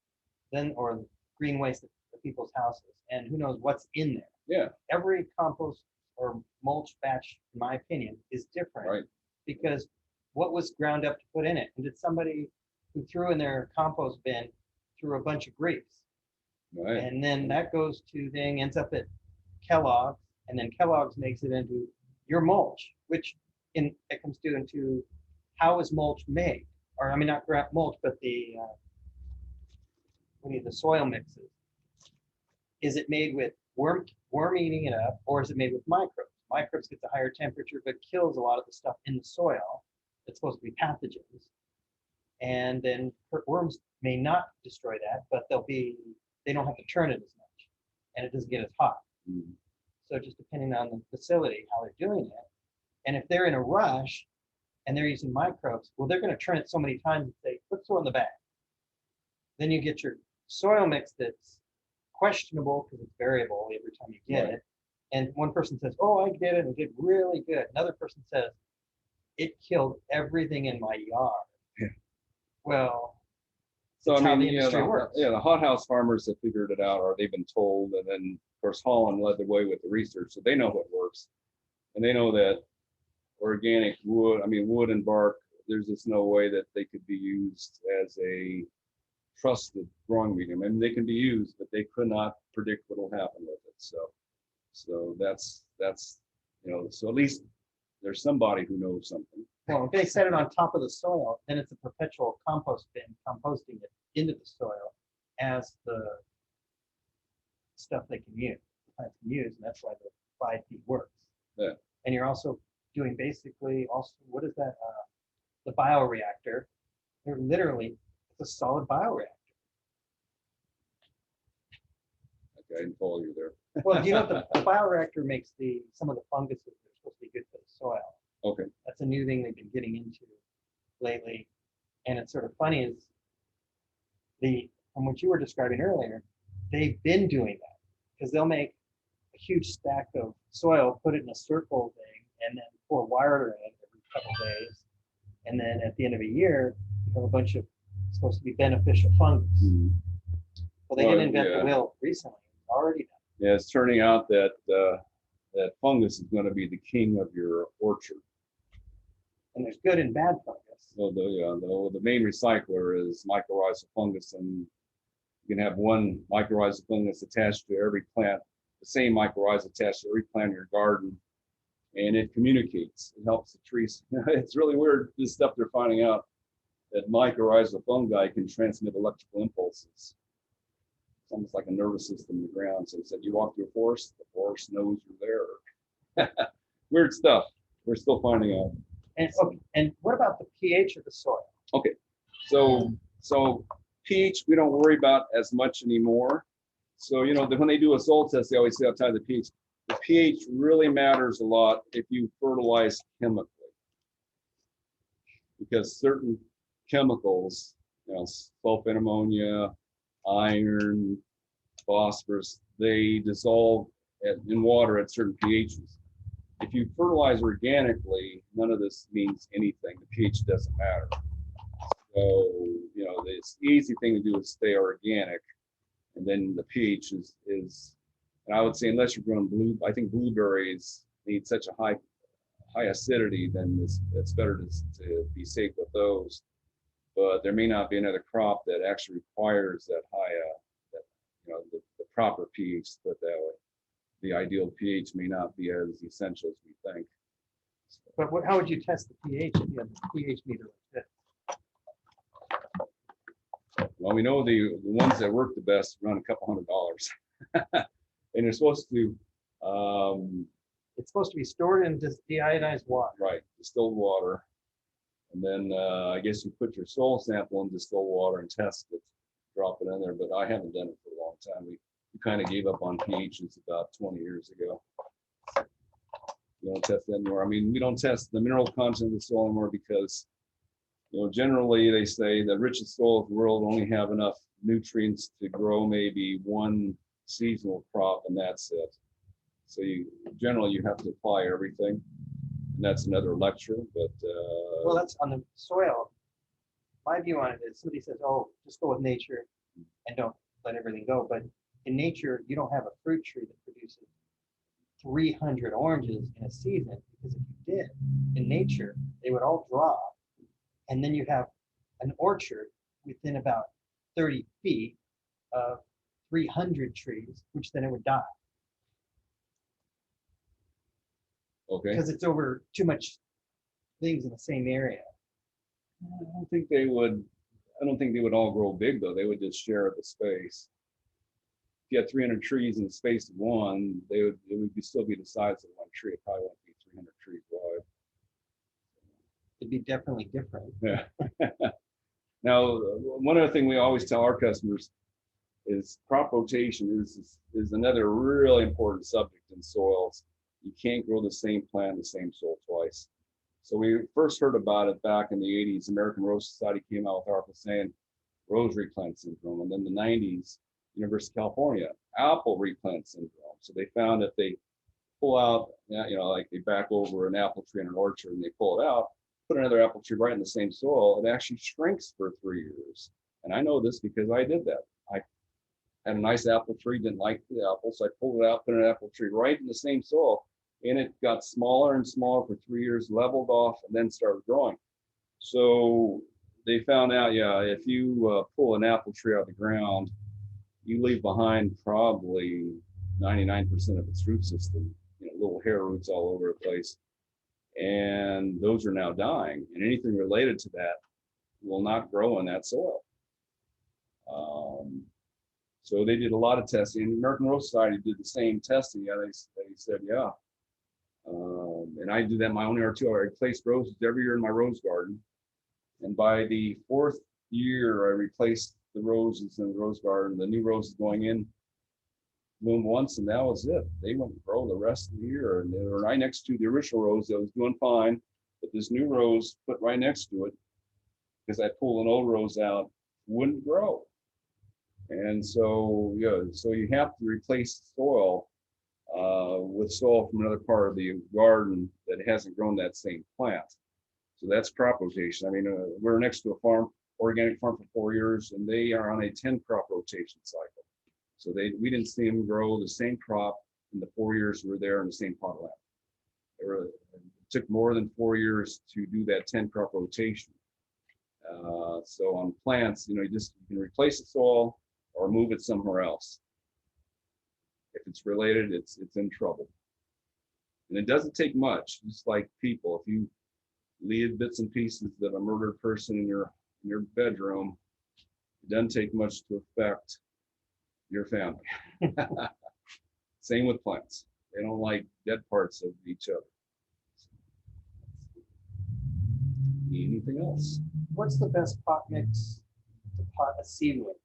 or green waste at the people's houses, and who knows what's in there. yeah, Every compost or mulch batch, in my opinion, is different. right. Because what was ground up to put in it? And did somebody who threw in their compost bin threw a bunch of grapes? Right. And then that goes to ends up at Kellogg's, and then Kellogg's makes it into your mulch, which it comes into how is mulch made? Or I mean, not mulch, but the soil mixes. Is it made with worm eating it up, or is it made with microbes? Microbes get the higher temperature, but kills a lot of the stuff in the soil that's supposed to be pathogens. And then worms may not destroy that, but they don't have to turn it as much, and it doesn't get as hot. Mhm. So just depending on the facility, how they're doing it. And if they're in a rush and they're using microbes, well, they're going to turn it so many times and say, let's throw in the bag. Then you get your soil mix that's questionable because it's variable every time you get Right. it. And one person says, oh, I did it and it did really good. Another person says, it killed everything in my yard. Yeah. Well, So that's I how mean, the industry works. the hothouse farmers have figured it out, or they've been told, and then of course Holland led the way with the research, so they know what works, and they know that organic wood, wood and bark, there's just no way that they could be used as a trusted growing medium. I mean, they can be used, but they could not predict what will happen with it. So that's so at least there's somebody who knows something. Well, if they set it on top of the soil, then it's a perpetual compost bin, composting it into the soil as the stuff they can use, the plants can use, and that's why the 5 feet works. Yeah. And you're also doing basically what is that? The bioreactor. They're literally, it's a solid bioreactor. Okay, I didn't follow you there. Well, you know, the bioreactor makes some of the funguses that are supposed to be good for the soil. Okay. That's a new thing they've been getting into lately. And it's sort of funny is from what you were describing earlier, they've been doing that because they'll make a huge stack of soil, put it in a circle thing, and then pour water in it every couple days. And then at the end of a year, you have a bunch of supposed to be beneficial fungus. Well, they didn't invent the wheel recently. It's already done. Yeah, it's turning out that that fungus is going to be the king of your orchard. And there's good and bad fungus. So the main recycler is mycorrhizal fungus, and you can have one mycorrhizal fungus attached to every plant, the same mycorrhiza attached to every plant in your garden, and it communicates. It helps the trees. It's really weird, this stuff they're finding out, that mycorrhizal fungi can transmit electrical impulses. It's almost like a nervous system in the ground. So he said, you walk through a forest, the forest knows you're there. Weird stuff. We're still finding out. And what about the pH of the soil? Okay, so pH we don't worry about as much anymore. So when they do a soil test, they always say outside the pH. The pH really matters a lot if you fertilize chemically, because certain chemicals, sulfate ammonia, iron, phosphorus, they dissolve in water at certain pHs. If you fertilize organically, none of this means anything. The pH doesn't matter. So, the easy thing to do is stay organic. And then the pH is, and I would say, unless you're growing I think blueberries need such a high acidity, then it's better to be safe with those. But there may not be another crop that actually requires that high, the proper pH, put that way. The ideal pH may not be as essential as we think. But how would you test the pH if you had the pH meter like this? Well, we know the ones that work the best run a couple $100. And they're supposed to it's supposed to be stored in deionized water. Right, distilled water. And then I guess you put your soil sample in distilled water and test it, drop it in there. But I haven't done it for a long time. We kind of gave up on pHs about 20 years ago. We don't test that anymore. I mean, we don't test the mineral content of the soil anymore because, generally they say the richest soil of the world only have enough nutrients to grow maybe one seasonal crop, and that's it. So generally you have to apply everything, and that's another lecture. But well, that's on the soil. My view on it is somebody says, "Oh, just go with nature and don't let everything go." But in nature, you don't have a fruit tree that produces 300 oranges in a season, because if you did, in nature, they would all drop. And then you have an orchard within about 30 feet of 300 trees, which then it would die. Okay. Because it's over too much things in the same area. I don't think they would all grow big, though. They would just share the space. If you had 300 trees in the space of one, it would still be the size of one tree. It probably wouldn't be 300 trees wide. It'd be definitely different. Yeah. Now, one other thing we always tell our customers is crop rotation is another really important subject in soils. You can't grow the same plant in the same soil twice. So we first heard about it back in the 80s. American Rose Society came out with article saying rose replant syndrome. And then the 90s, University of California, apple replant syndrome. So they found that they pull out, like they back over an apple tree in an orchard and they pull it out, put another apple tree right in the same soil, it actually shrinks for 3 years. And I know this because I did that. I had a nice apple tree, didn't like the apples, so I pulled it out, put an apple tree right in the same soil, and it got smaller and smaller for 3 years, leveled off, and then started growing. So they found out, if you pull an apple tree out of the ground, you leave behind probably 99% of its root system, little hair roots all over the place. And those are now dying. And anything related to that will not grow in that soil. So they did a lot of testing. And the American Rose Society did the same testing. They said, and I do that in my own yard too. I replaced roses every year in my rose garden. And by the 4th year, I replaced the roses in the rose garden. The new roses going in bloomed once, and that was it. They wouldn't grow the rest of the year. And they were right next to the original rose that was doing fine. But this new rose put right next to it because I pulled an old rose out, wouldn't grow. And so, yeah, so you have to replace soil with soil from another part of the garden that hasn't grown that same plant. So that's crop rotation. I mean, we're next to a farm, organic farm for 4 years, and they are on a 10 crop rotation cycle. So we didn't see them grow the same crop in the 4 years we were there in the same pot of land. It took more than 4 years to do that 10 crop rotation. So on plants, you can replace the soil or move it somewhere else. If it's related, it's in trouble. And it doesn't take much, just like people. If you leave bits and pieces of a murdered person in your bedroom, it doesn't take much to affect your family. Same with plants. They don't like dead parts of each other. Anything else? What's the best pot mix to pot a seedling?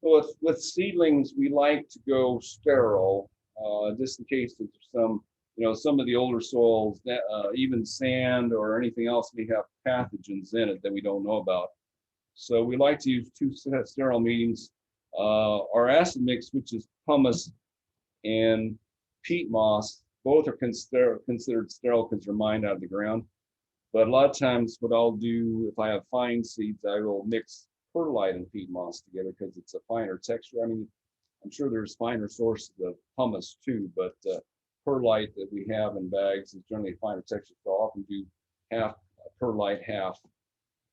Well, with seedlings, we like to go sterile, just in case there's some of the older soils, that, even sand or anything else may have pathogens in it that we don't know about. So we like to use 2 sterile mediums. Our acid mix, which is pumice and peat moss, both are considered sterile because they're mined out of the ground. But a lot of times what I'll do, if I have fine seeds, I will mix perlite and peat moss together because it's a finer texture. I mean, I'm sure there's finer sources of pumice too, but perlite that we have in bags is generally a finer texture. So I'll often do half perlite, half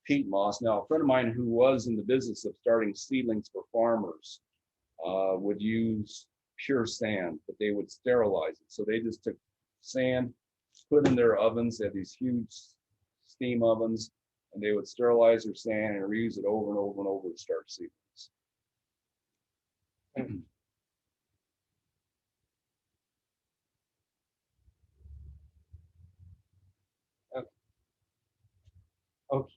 peat moss. Now, a friend of mine who was in the business of starting seedlings for farmers would use pure sand, but they would sterilize it. So they just took sand, put in their ovens. They had these huge steam ovens, and they would sterilize their sand and reuse it over and over and over to start seedlings. Okay.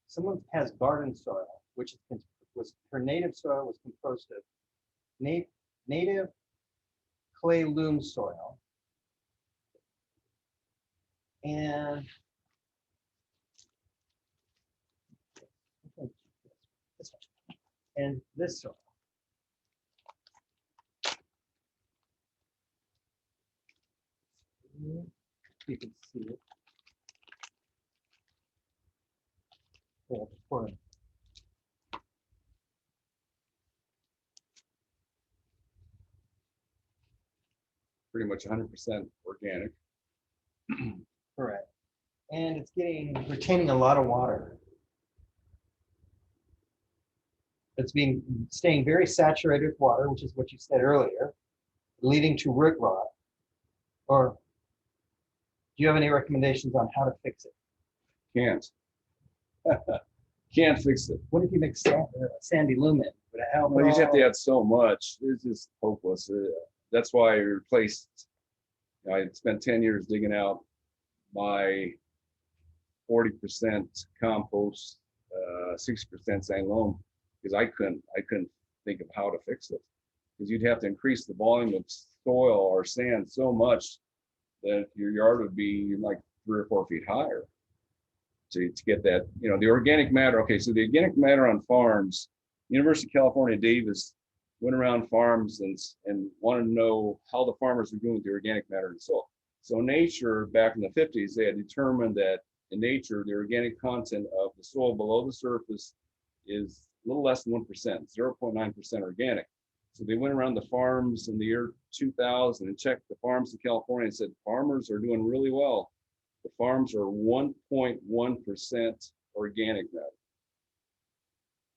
Someone has garden soil, which was her native soil was composed of native clay loam soil and this soil. You can see it. Yeah, pour it. Pretty much 100% organic. Correct. And it's retaining a lot of water. It's staying very saturated with water, which is what you said earlier, leading to root rot. Or do you have any recommendations on how to fix it? Can't. Can't fix it. What if you mix sandy lumen? Would it help? Well, you just have to add so much. It's just hopeless. That's why I replaced. I spent 10 years digging out my 40% compost, 60% sand loam, because I couldn't think of how to fix it. Because you'd have to increase the volume of soil or sand so much that your yard would be like 3 or 4 feet higher. To get that, the organic matter. Okay, so the organic matter on farms, University of California, Davis went around farms and wanted to know how the farmers were doing with the organic matter in the soil. So nature, back in the 50s, they had determined that in nature, the organic content of the soil below the surface is a little less than 1%, 0.9% organic. So they went around the farms in the year 2000 and checked the farms in California and said, farmers are doing really well. The farms are 1.1% organic matter.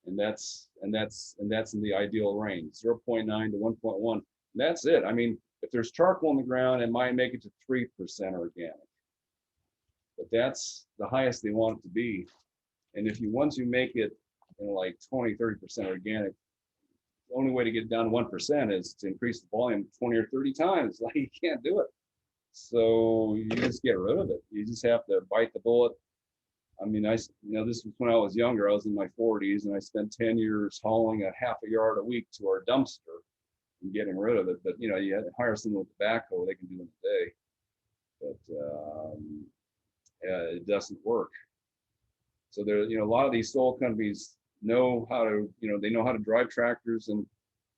And that's in the ideal range, 0.9 to 1.1. That's it. I mean, if there's charcoal in the ground, it might make it to 3% organic. But that's the highest they want it to be. And once you make it, like 20, 30% organic, the only way to get down to 1% is to increase the volume 20 or 30 times. Like, you can't do it. So you just get rid of it. You just have to bite the bullet. I mean, this was when I was younger. I was in my 40s, and I spent 10 years hauling a half a yard a week to our dumpster and getting rid of it. But you had to hire someone with a backhoe; they can do it in a day. but it doesn't work. So there, a lot of these soil companies know how to, they know how to drive tractors and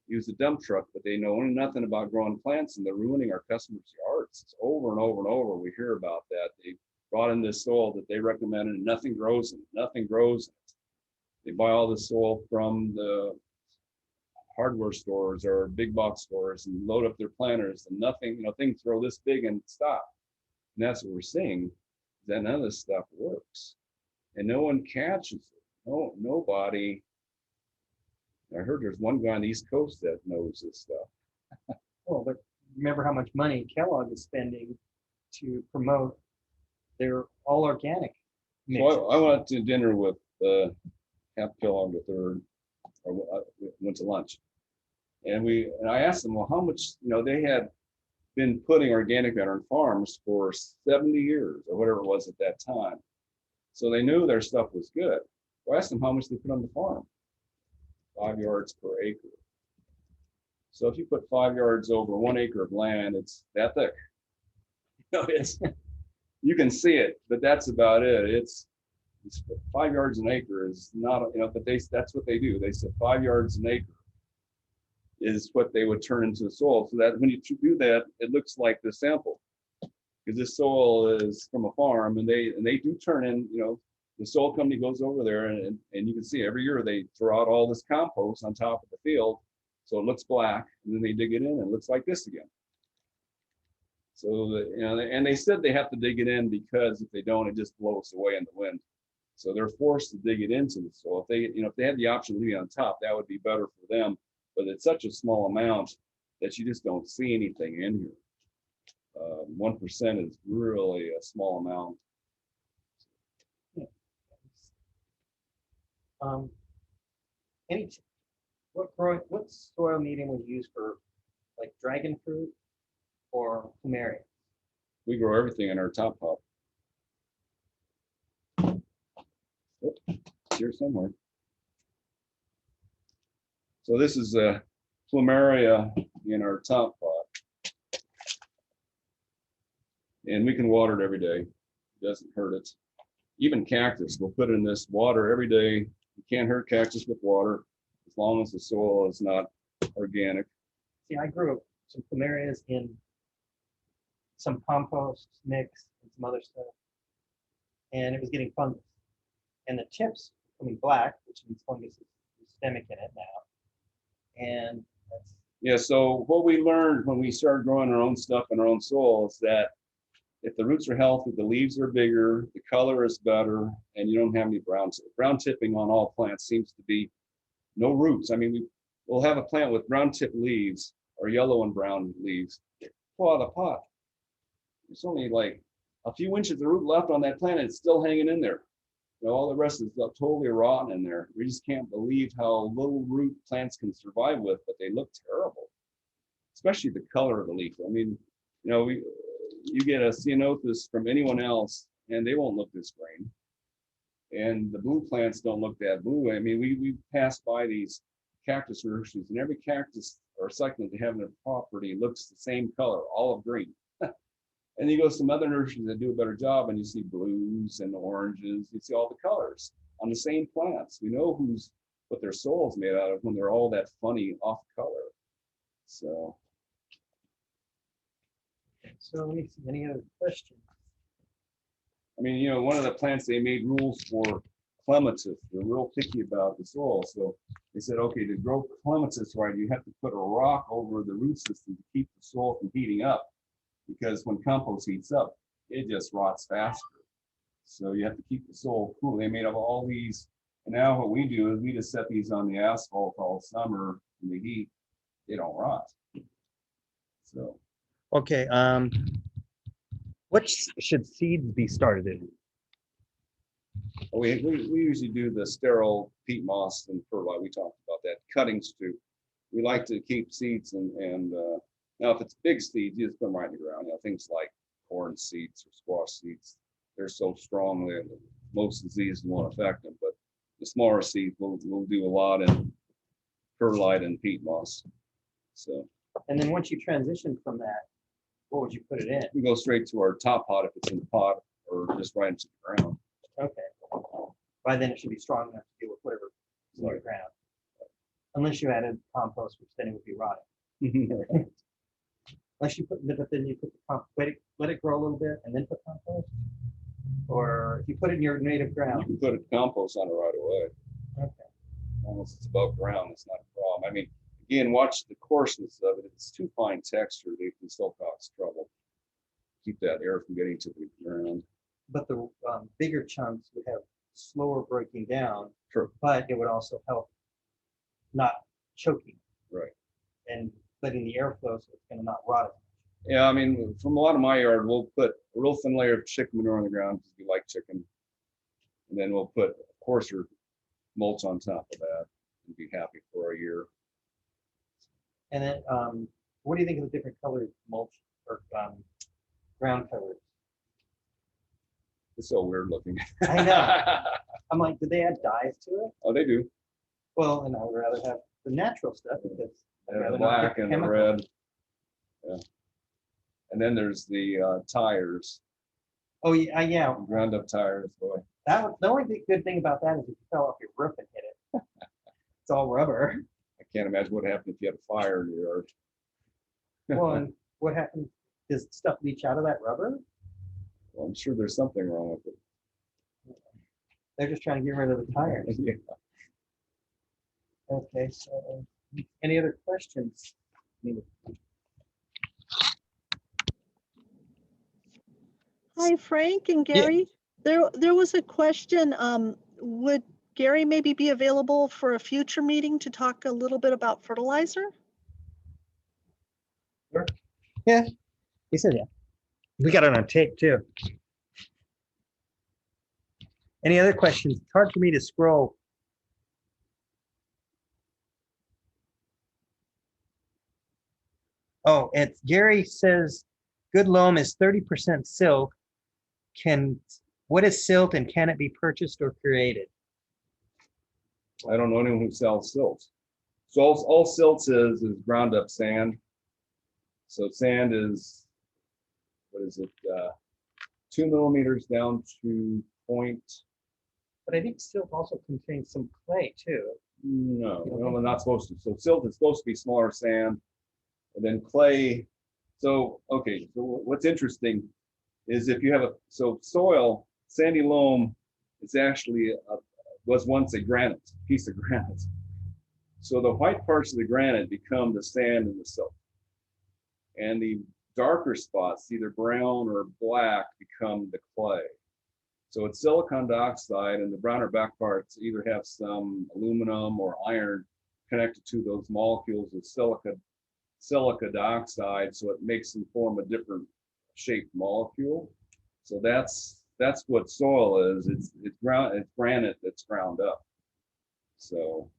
use a dump truck, but they know nothing about growing plants, and they're ruining our customers' yards. It's over and over and over. We hear about that. They brought in this soil that they recommended, and nothing grows in it. Nothing grows in it. They buy all the soil from the hardware stores or big box stores and load up their planters, and nothing, things grow this big and stop. And that's what we're seeing, that none of this stuff works. And no one catches it. No, nobody. I heard there's one guy on the East Coast that knows this stuff. Well, but remember how much money Kellogg is spending to promote their all organic mixes. So I went to dinner with Hap Kellogg III, or went to lunch, and I asked them, well, how much, they had been putting organic matter on farms for 70 years or whatever it was at that time. So they knew their stuff was good. So I asked them how much they put on the farm. 5 yards per acre. So if you put 5 yards over 1 acre of land, it's that thick. You can see it, but that's about it. It's 5 yards an acre is not, but that's what they do. They said 5 yards an acre is what they would turn into the soil. So that when you do that, it looks like the sample, because this soil is from a farm, and they do turn in, the soil company goes over there, and you can see every year they throw out all this compost on top of the field, so it looks black, and then they dig it in and it looks like this again. So and they said they have to dig it in because if they don't, it just blows away in the wind. So they're forced to dig it into the soil. If they had the option to leave it on top, that would be better for them. But it's such a small amount that you just don't see anything in here. 1% is really a small amount. What soil medium would you use for like dragon fruit or plumeria? We grow everything in our top pot. Oh, here somewhere. So this is a plumeria in our top pot, and we can water it every day. It doesn't hurt it. Even cactus, we'll put in this water every day. You can't hurt cactus with water as long as the soil is not organic. See, I grew some plumerias in some compost mix and some other stuff, and it was getting fungus. And the tips coming black, which means fungus is systemic in it now. And that's Yeah, so what we learned when we started growing our own stuff in our own soil is that if the roots are healthy, the leaves are bigger, the color is better, and you don't have any brown tip. Brown tipping on all plants seems to be no roots. I mean, we'll have a plant with brown tip leaves or yellow and brown leaves. Pull out of the pot. There's only like a few inches of root left on that plant, and it's still hanging in there. All the rest is totally rotten in there. We just can't believe how little root plants can survive with, but they look terrible, especially the color of the leaf. I mean, you get a ceanothus from anyone else, and they won't look this green. And the blue plants don't look that blue. I mean, we pass by these cactus nurseries, and every cactus or succulent they have in their property looks the same color, olive green. And you go to some other nurseries that do a better job, and you see blues and oranges. You see all the colors on the same plants. We know what their soil is made out of when they're all that funny off color. So let me see, any other questions? I mean, one of the plants they made rules for clematis. They're real picky about the soil. So they said, okay, to grow clematis right, you have to put a rock over the root system to keep the soil from heating up. Because when compost heats up, it just rots faster. So you have to keep the soil cool. They made up all these, and now what we do is we just set these on the asphalt all summer in the heat. They don't rot. So. Okay, what should seeds be started in? We usually do the sterile peat moss and perlite. We talked about that. Cuttings too. We like to keep seeds and now, if it's big seeds, you just put them right in the ground. Things like corn seeds or squash seeds, they're so strong that most diseases won't affect them. But the smaller seeds, we'll do a lot in perlite and peat moss. So. And then once you transition from that, what would you put it in? We go straight to our top pot if it's in the pot, or just right into the ground. Okay. By then it should be strong enough to deal with whatever is in the ground. Unless you added compost, which then it would be rotting. Unless you put, but then you put the let it grow a little bit and then put compost. Or if you put it in your native You ground. can put a compost on it right away. Okay. As long as it's above ground, it's not a problem. I mean, again, watch the coarseness of it. If it's too fine texture, they can still cause trouble. Keep that air from getting to the ground. But the bigger chunks would have slower breaking down. True. But it would also help not choking. Right. And letting the air flow so it's going to not rot as much. Yeah, I mean, from a lot of my yard, we'll put a real thin layer of chicken manure on the ground because we like chicken. And then we'll put coarser mulch on top of that and be happy for a year. And then, what do you think of the different colored mulch or ground covers? It's so weird looking. I know. I'm like, did they add dyes to it? Oh, they do. Well, and I would rather have the natural stuff because I'd The rather not get black the and the chemical. red. Yeah. And then there's the tires, Oh yeah, yeah. ground up tires, boy. The only good thing about that is if you fell off your roof and hit it, it's all rubber. I can't imagine what happened if you had a fire in your yard. Well, and what happens? Does stuff leach out of that rubber? Well, I'm sure there's something wrong with it. They're just trying to get rid of the tires. Yeah. Okay, so any other questions? Hi, Frank and Gary. There was a question. Would Gary maybe be available for a future meeting to talk a little bit about fertilizer? Yeah, he said yeah. We got it on tape too. Any other questions? It's hard for me to scroll. Oh, and Gary says good loam is 30% silk. What is silt and can it be purchased or created? I don't know anyone who sells silts. So all silts is ground up sand. So sand is, what is it, 2 millimeters down to point. But I think silt also contains some clay too. No, they're not supposed to. So silt is supposed to be smaller sand, and then clay. So okay, so what's interesting is if you have soil, sandy loam is actually was once a piece of granite. So the white parts of the granite become the sand and the silt, and the darker spots, either brown or black, become the clay. So it's silicon dioxide, and the browner back parts either have some aluminum or iron connected to those molecules of silica dioxide, so it makes them form a different shaped molecule. So that's what soil is. It's granite that's ground up. So,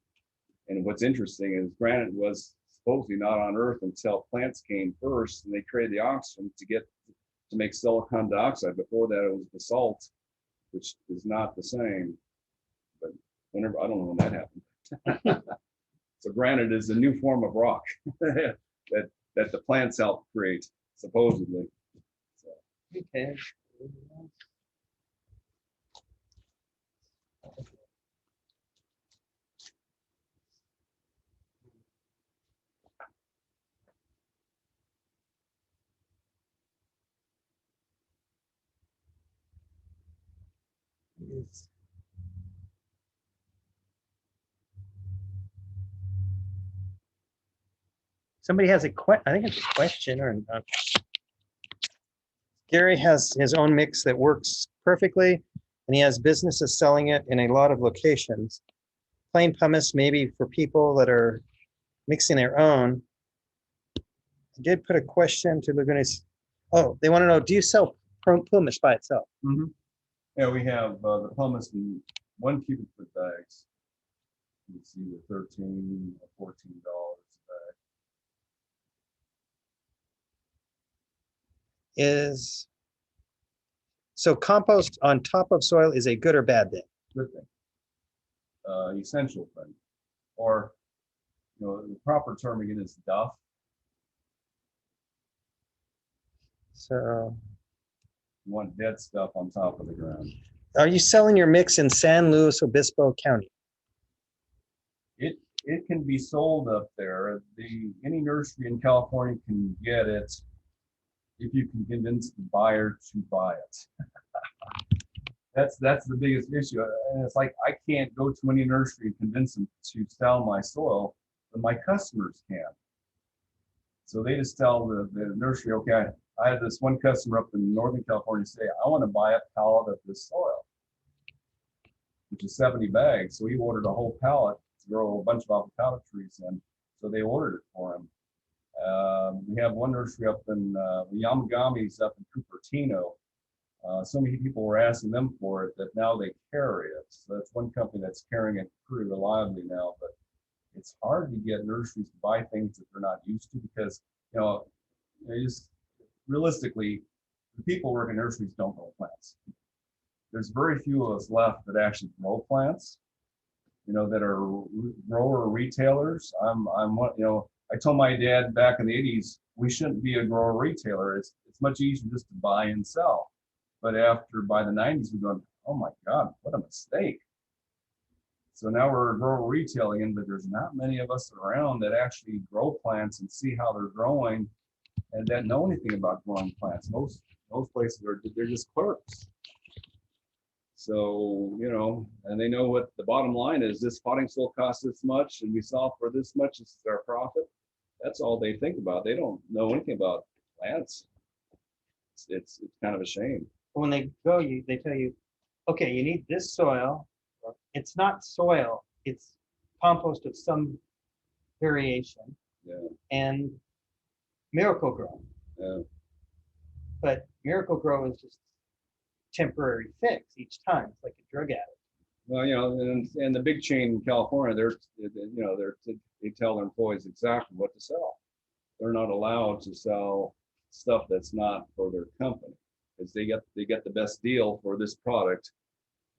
and what's interesting is granite was supposedly not on Earth until plants came first, and they created the oxygen to make silicon dioxide. Before that, it was basalt, which is not the same. But I don't know when that happened. So granite is a new form of rock that the plants help create, supposedly. So. Okay. Somebody has I think it's a question or Gary has his own mix that works perfectly, and he has businesses selling it in a lot of locations. Plain pumice maybe for people that are mixing their own. I did put a question to Laguna. Oh, they want to know, do you sell pumice by itself? Mm-hmm. Yeah, we have the pumice in 1 cubic foot bags. It's either $13 or $14 a bag. So compost on top of soil is a good or bad thing? Good thing. Essential thing. Or, the proper term again is duff. So You want dead stuff on top of the ground. are you selling your mix in San Luis Obispo County? It can be sold up there. Any nursery in California can get it if you can convince the buyer to buy it. That's the biggest issue. And it's like I can't go to any nursery and convince them to sell my soil, but my customers can. So they just tell the nursery, okay, I had this one customer up in Northern California say, I want to buy a pallet of this soil, which is 70 bags. So he ordered a whole pallet to grow a bunch of avocado trees in. So they ordered it for him. We have one nursery up in Yamagami's up in Cupertino. So many people were asking them for it that now they carry it. So that's one company that's carrying it pretty reliably now. But it's hard to get nurseries to buy things that they're not used to because, they just realistically, the people working in nurseries don't grow plants. There's very few of us left that actually grow plants, that are grower retailers. I told my dad back in the 80s, we shouldn't be a grower retailer. It's much easier just to buy and sell. But by the 90s, we're going, oh my God, what a mistake. So now we're grower retailing, but there's not many of us around that actually grow plants and see how they're growing and that know anything about growing plants. Most places they're just clerks. So, and they know what the bottom line is. This potting soil costs this much and we sell for this much, this is our profit. That's all they think about. They don't know anything about plants. It's kind of a shame. When they go, they tell you, okay, you need this soil. It's not soil, it's compost of some variation. Yeah. And Miracle Grow. Yeah. But Miracle Grow is just temporary fix each time. It's like a drug addict. Well, and the big chain in California, they tell their employees exactly what to sell. They're not allowed to sell stuff that's not for their company because they get the best deal for this product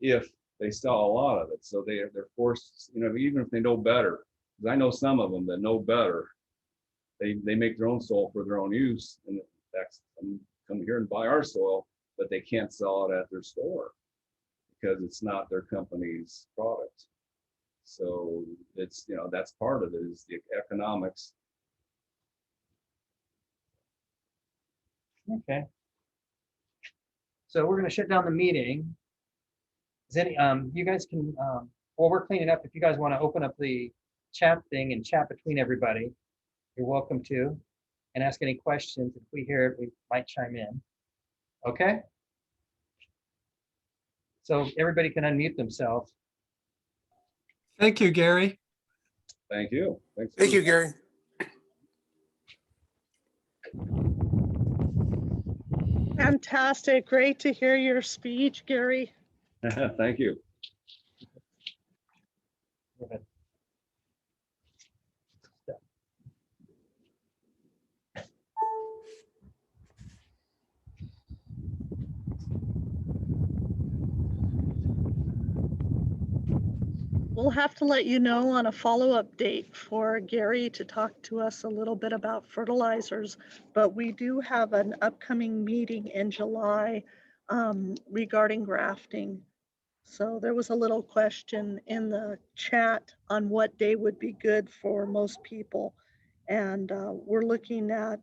if they sell a lot of it. So they're forced, even if they know better, because I know some of them that know better, they make their own soil for their own use and come here and buy our soil, but they can't sell it at their store because it's not their company's product. So it's, that's part of it is the economics. Okay. So we're going to shut down the meeting. Is any, you guys can, while we're cleaning up, if you guys want to open up the chat thing and chat between everybody, you're welcome to, and ask any questions. If we hear it, we might chime in. Okay? So everybody can unmute themselves. Thank you, Gary. Thank you. Thanks. Thank you, Gary. Fantastic. Great to hear your speech, Gary. Thank you. We'll have to let you know on a follow-up date for Gary to talk to us a little bit about fertilizers, but we do have an upcoming meeting in July regarding grafting. So there was a little question in the chat on what day would be good for most people. And we're looking at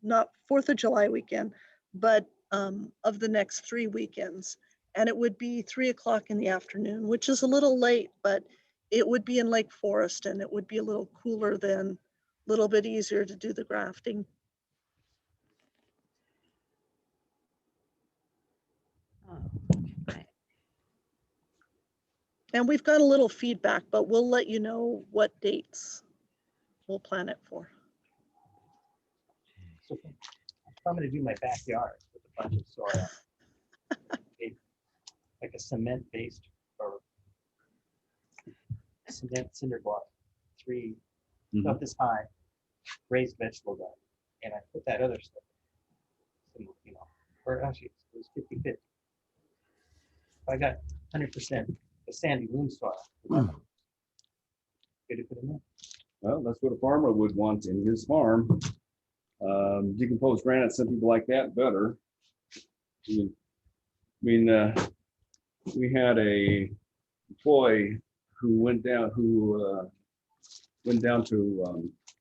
not 4th of July weekend, but of the next 3 weekends. And it would be 3 o'clock in the afternoon, which is a little late, but it would be in Lake Forest and it would be a little cooler then, a little bit easier to do the grafting. And we've got a little feedback, but we'll let you know what dates we'll plan it for. So I'm going to do my backyard with a bunch of soil. Like a cement-based or cement cinder block, 3 about this high, raised vegetable garden, and I put that other stuff, or actually it was 50-50. I got 100% the sandy loam soil. Good to put in there. Well, that's what a farmer would want in his farm. Decomposed granite, some people like that better. I mean, we had a employee who went down to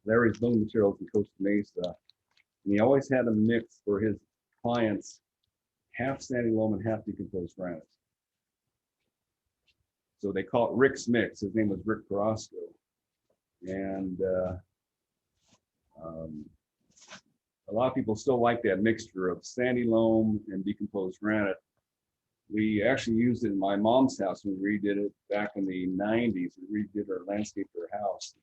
Larry's Building Materials in Costa Mesa, and he always had a mix for his clients, half sandy loam and half decomposed granite. So they call it Rick's Mix. His name was Rick Carrasco. And a lot of people still like that mixture of sandy loam and decomposed granite. We actually used it in my mom's house when we redid it back in the 90s. We redid our landscape for her house.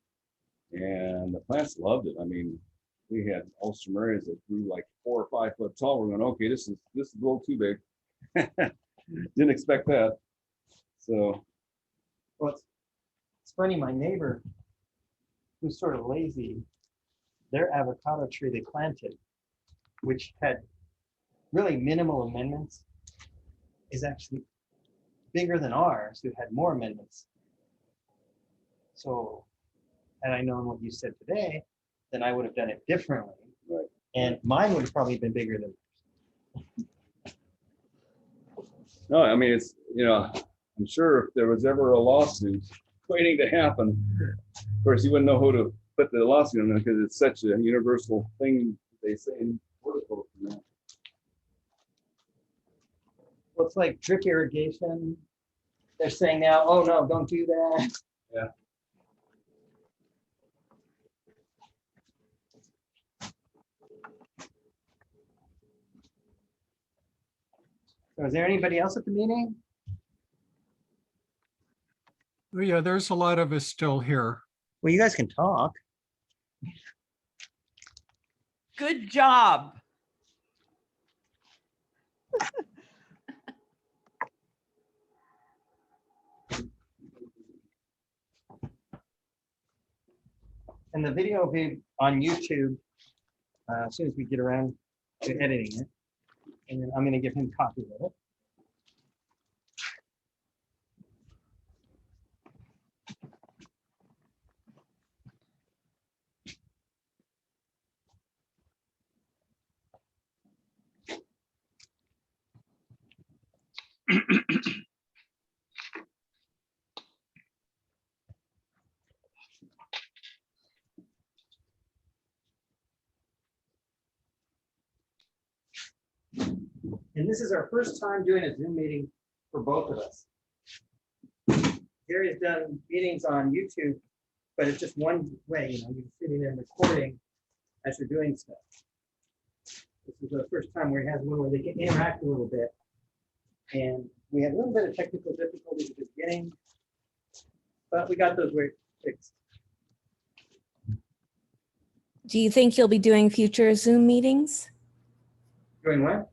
And the plants loved it. I mean, we had ultramarias that grew like 4 or 5 foot tall. We're going, okay, this is a little too big. Didn't expect that. So, Well, it's funny, my neighbor, who's sort of lazy, their avocado tree they planted, which had really minimal amendments, is actually bigger than ours, who had more amendments. So, had I known what you said today, then I would have done it differently. right. And mine would have probably been bigger than yours. No, I mean, it's, I'm sure if there was ever a lawsuit waiting to happen, of course, you wouldn't know who to put the lawsuit on because it's such a universal thing, they say in horticulture now. Well, it's like drip irrigation. They're saying now, oh no, don't do that. Yeah. So is there anybody else at the meeting? Oh, yeah, there's a lot of us still here. Well, you guys can talk. Good job. And the video will be on YouTube as soon as we get around to editing it. And then I'm going to give him copies of it. And this is our first time doing a Zoom meeting for both of us. Gary's done meetings on YouTube, but it's just one way, you're sitting there recording as you're doing stuff. This is the first time where he has one where they can interact a little bit. And we had a little bit of technical difficulties at the beginning, but we got those fixed. Do you think you'll be doing future Zoom meetings? Doing what?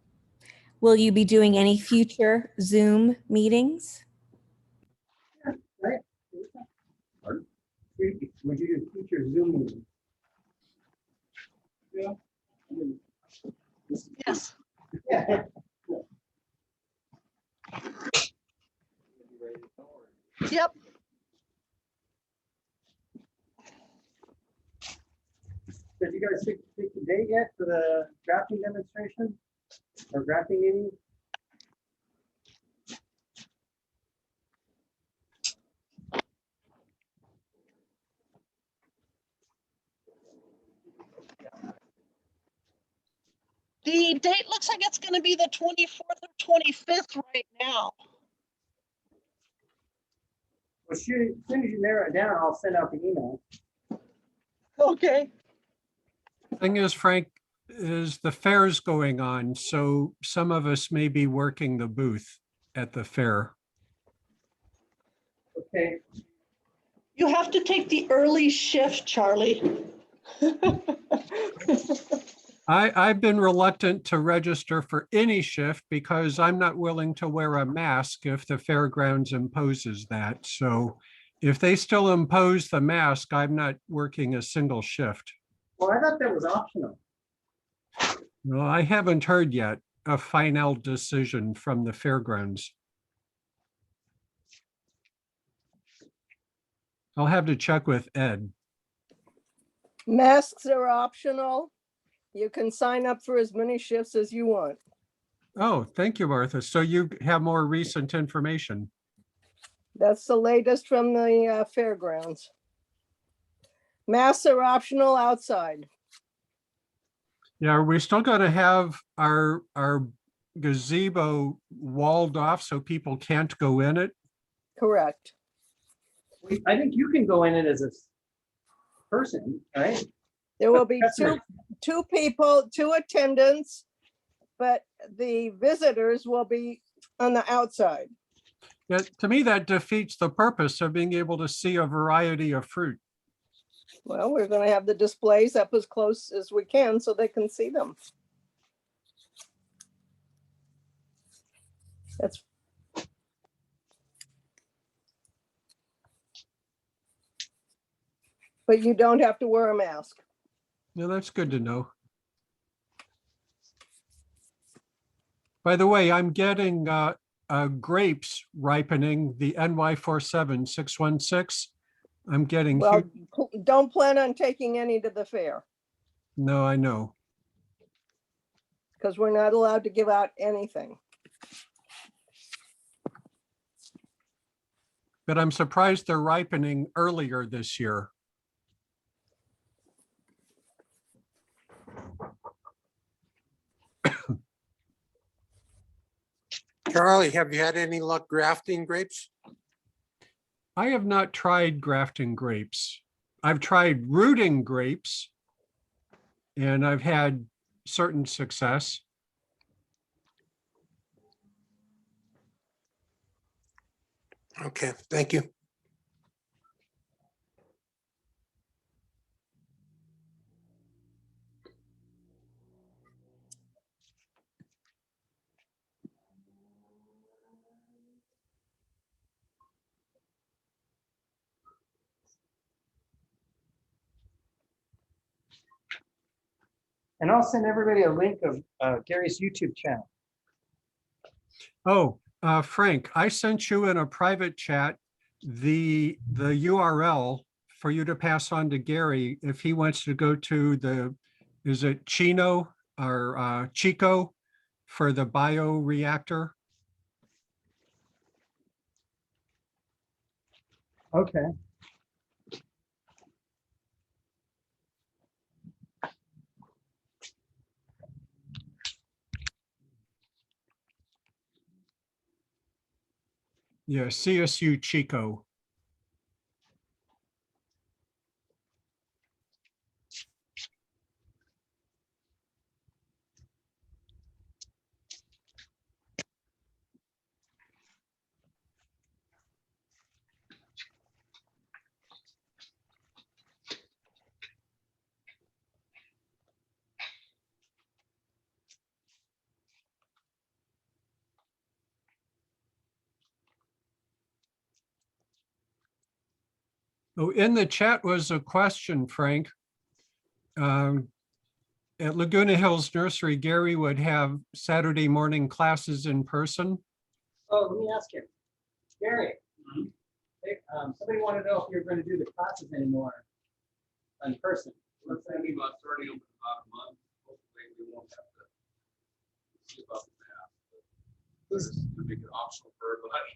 Will you be doing any future Zoom meetings? Right? Pardon? Would you do future Zoom meetings? Yeah. Yes. Yeah. Yep. Did you guys pick the date yet for the drafting demonstration or drafting meeting? The date looks like it's going to be the 24th or 25th right now. Well, shoot, as soon as you narrow it down, I'll send out the email. Okay. Thing is, Frank, is the fair's going on, so some of us may be working the booth at the fair. Okay. You have to take the early shift, Charlie. I've been reluctant to register for any shift because I'm not willing to wear a mask if the fairgrounds imposes that. So if they still impose the mask, I'm not working a single shift. Well, I thought that was optional. Well, I haven't heard yet a final decision from the fairgrounds. I'll have to check with Ed. Masks are optional. You can sign up for as many shifts as you want. Oh, thank you, Martha. So you have more recent information. That's the latest from the fairgrounds. Masks are optional outside. Yeah, are we still going to have our gazebo walled off so people can't go in it? Correct. I think you can go in it as a person, right? There will be That's right. two people, 2 attendants, but the visitors will be on the outside. Yeah, to me, that defeats the purpose of being able to see a variety of fruit. Well, we're going to have the displays up as close as we can so they can see them. That's but you don't have to wear a mask. Yeah, that's good to know. By the way, I'm getting grapes ripening, the NY47616. I'm getting Well, huge. don't plan on taking any to the fair No, I know. because we're not allowed to give out anything. But I'm surprised they're ripening earlier this year. Charlie, have you had any luck grafting grapes? I have not tried grafting grapes. I've tried rooting grapes, and I've had certain success. Okay, thank you. And I'll send everybody a link of Gary's YouTube channel. Oh, Frank, I sent you in a private chat the URL for you to pass on to Gary if he wants to go to the, is it Chino or Chico for the bioreactor? Okay. Yeah, CSU Chico. Oh, in the chat was a question, Frank. At Laguna Hills Nursery, Gary would have Saturday morning classes in person. Oh, let me ask you, Gary. Hey, somebody wanted to know if you're going to do the classes anymore in person. We're thinking about starting them in about a month. Hopefully we won't have to see about that. This is to make it optional for everybody.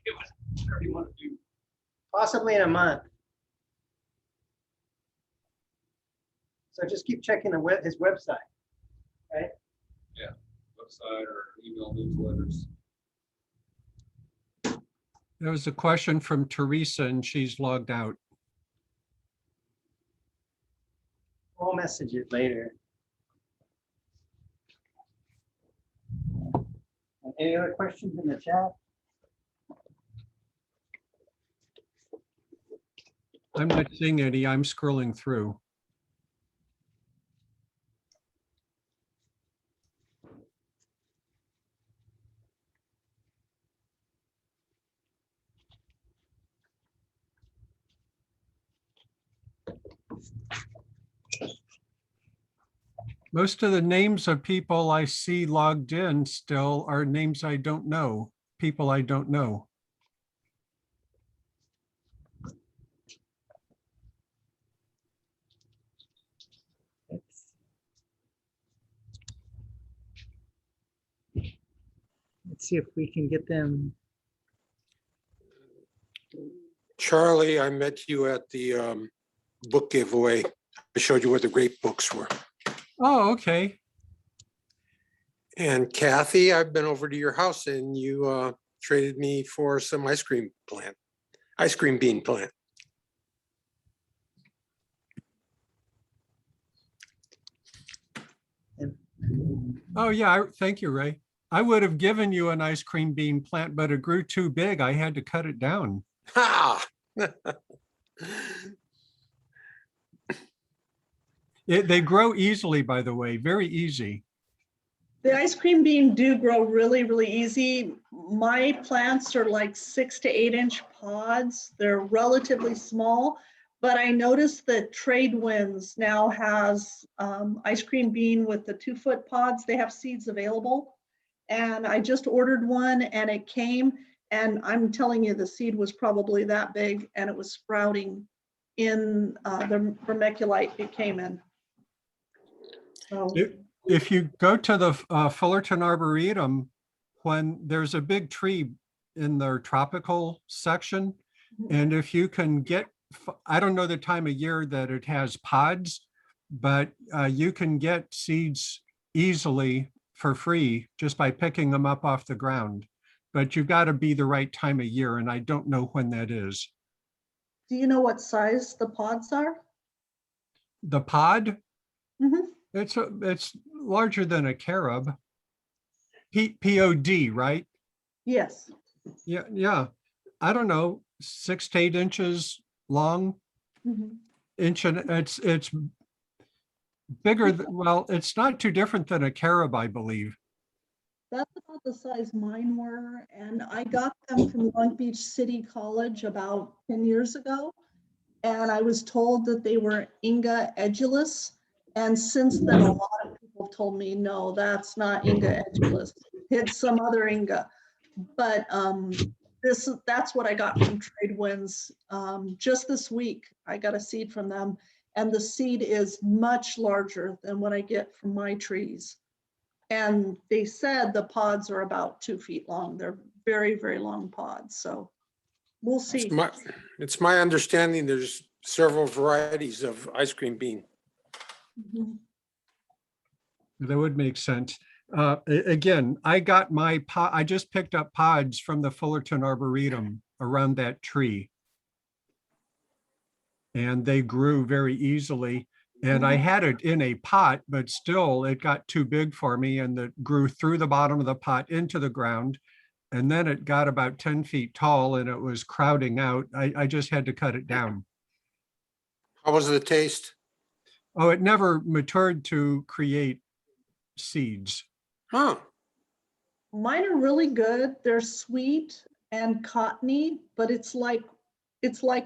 Whatever you want to do. Possibly in a month. So just keep checking his website, right? Yeah, website or email newsletters. There was a question from Teresa and she's logged out. We'll message it later. Any other questions in the chat? I'm not seeing any. I'm scrolling through. Most of the names of people I see logged in still are names I don't know, people I don't know. see if we can get them. Charlie, I met you at the book giveaway. I showed you where the great books were. Oh, okay. And Kathy, I've been over to your house and you traded me for some ice cream bean plant. Oh, yeah. Thank you, Ray. I would have given you an ice cream bean plant, but it grew too big. I had to cut it down. Ha! They grow easily, by the way, very easy. The ice cream bean do grow really, really easy. My plants are like 6 to 8 inch pods. They're relatively small, but I noticed that Trade Winds now has ice cream bean with the 2-foot pods. They have seeds available. And I just ordered one and it came, and I'm telling you, the seed was probably that big and it was sprouting in the vermiculite it came in. So. If you go to the Fullerton Arboretum, when there's a big tree in their tropical section, and if you can get, I don't know the time of year that it has pods, but you can get seeds easily for free just by picking them up off the ground. But you've got to be the right time of year, and I don't know when that is. Do you know what size the pods are? The pod? Mm-hmm. It's larger than a carob. P-O-D, right? Yes. Yeah. I don't know, 6 to 8 inches long. Mm-hmm. Inch, and it's bigger than, well, it's not too different than a carob, I believe. That's about the size mine were, and I got them from Long Beach City College about 10 years ago, and I was told that they were Inga edulis, and since then a lot of people have told me, no, that's not Inga edulis, it's some other Inga. But that's what I got from Trade Winds. Just this week, I got a seed from them, and the seed is much larger than what I get from my trees. And they said the pods are about 2 feet long. They're very, very long pods. So we'll see. It's my understanding there's several varieties of ice cream bean. Mm-hmm. That would make sense. Again, I got my pod, I just picked up pods from the Fullerton Arboretum around that tree. And they grew very easily. And I had it in a pot, but still it got too big for me, and it grew through the bottom of the pot into the ground. And then it got about 10 feet tall and it was crowding out. I just had to cut it down. How was the taste? Oh, it never matured to create seeds. Huh. Mine are really good. They're sweet and cottony, but it's like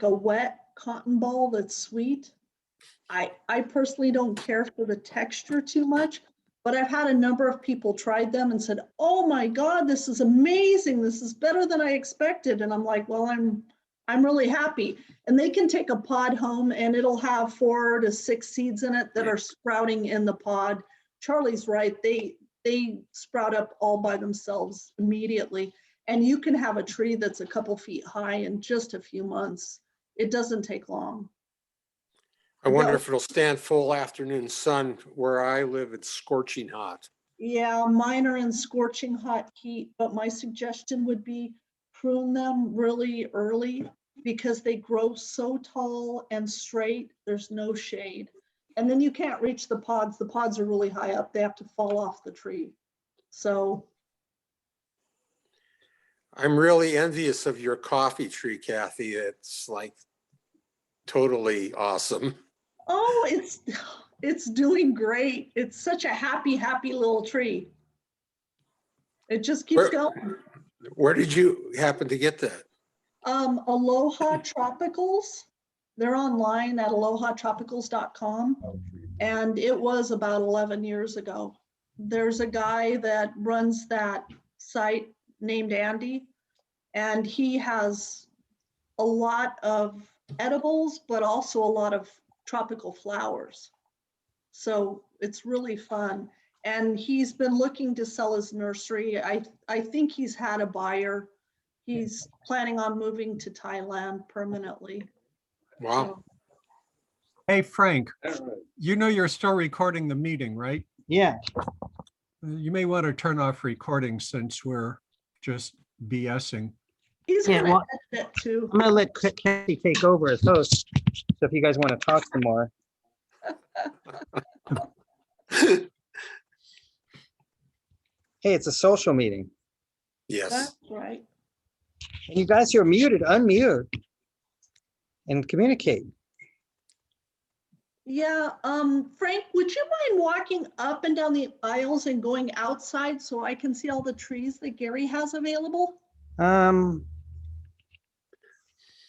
a wet cotton ball that's sweet. I personally don't care for the texture too much, but I've had a number of people tried them and said, oh my God, this is amazing. This is better than I expected. And I'm like, well, I'm really happy. And they can take a pod home and it'll have 4 to 6 seeds in it that are sprouting in the pod. Charlie's right. They sprout up all by themselves immediately. And you can have a tree that's a couple feet high in just a few months. It doesn't take long. I wonder if it'll stand full afternoon sun. Where I live, it's scorching hot. Yeah, mine are in scorching hot heat, but my suggestion would be prune them really early because they grow so tall and straight, there's no shade. And then you can't reach the pods. The pods are really high up. They have to fall off the tree. So. I'm really envious of your coffee tree, Kathy. It's like totally awesome. Oh, it's doing great. It's such a happy, happy little tree. It just keeps going. Where did you happen to get that? Aloha Tropicals. They're online at alohatropicals.com. And it was about 11 years ago. There's a guy that runs that site named Andy, and he has a lot of edibles, but also a lot of tropical flowers. So it's really fun. And he's been looking to sell his nursery. I think he's had a buyer. He's planning on moving to Thailand permanently. Wow. So, Hey, Frank, All right. you know you're still recording the meeting, right? Yeah. You may want to turn off recording since we're just BSing. he's Yeah, gonna well, edit it too. I'm gonna let Kathy take over as host. So if you guys want to talk some more. Hey, it's a social meeting. Yes. That's right. And you guys who are muted, unmute and communicate. Yeah, Frank, would you mind walking up and down the aisles and going outside so I can see all the trees that Gary has available?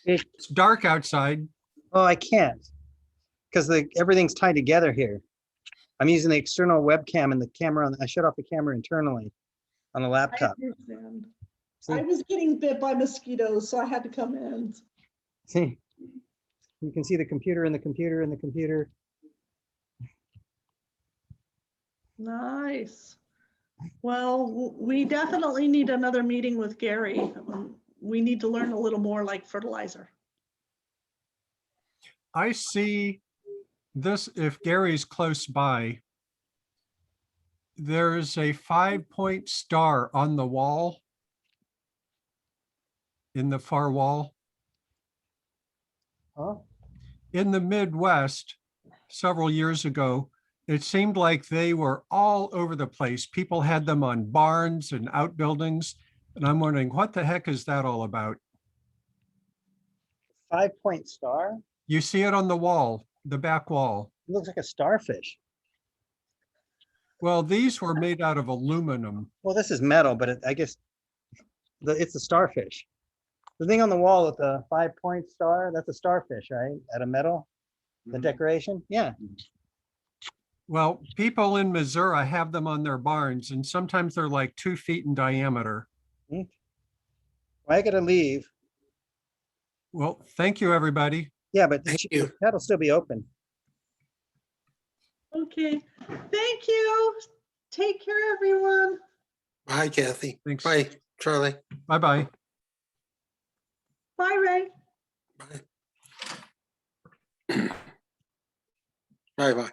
It's dark outside. Oh, I can't because everything's tied together here. I'm using the external webcam and the camera. I shut off the camera internally on the I laptop. understand. See? I was getting bit by mosquitoes, so I had to come in. See, you can see the computer and the computer and the computer. Nice. Well, we definitely need another meeting with Gary. We need to learn a little more like fertilizer. I see this, if Gary's close by, there's a 5-point star on the wall. In the far wall. Huh? In the Midwest, several years ago, it seemed like they were all over the place. People had them on barns and outbuildings. And I'm wondering, what the heck is that all about? 5-point star? You see it on the wall, the back wall. It looks like a starfish. Well, these were made out of aluminum. Well, this is metal, but I guess it's a starfish. The thing on the wall with the 5-point star, that's a starfish, right? Out of metal, the decoration? Yeah. Well, people in Missouri have them on their barns, and sometimes they're like 2 feet in diameter. Well, I gotta leave. Well, thank you, everybody. Yeah, but Thank you. that'll still be open. Okay, thank you. Take care, everyone. Bye, Kathy. Thanks. Bye, Charlie. Bye-bye. Bye, Ray. Bye. Bye-bye.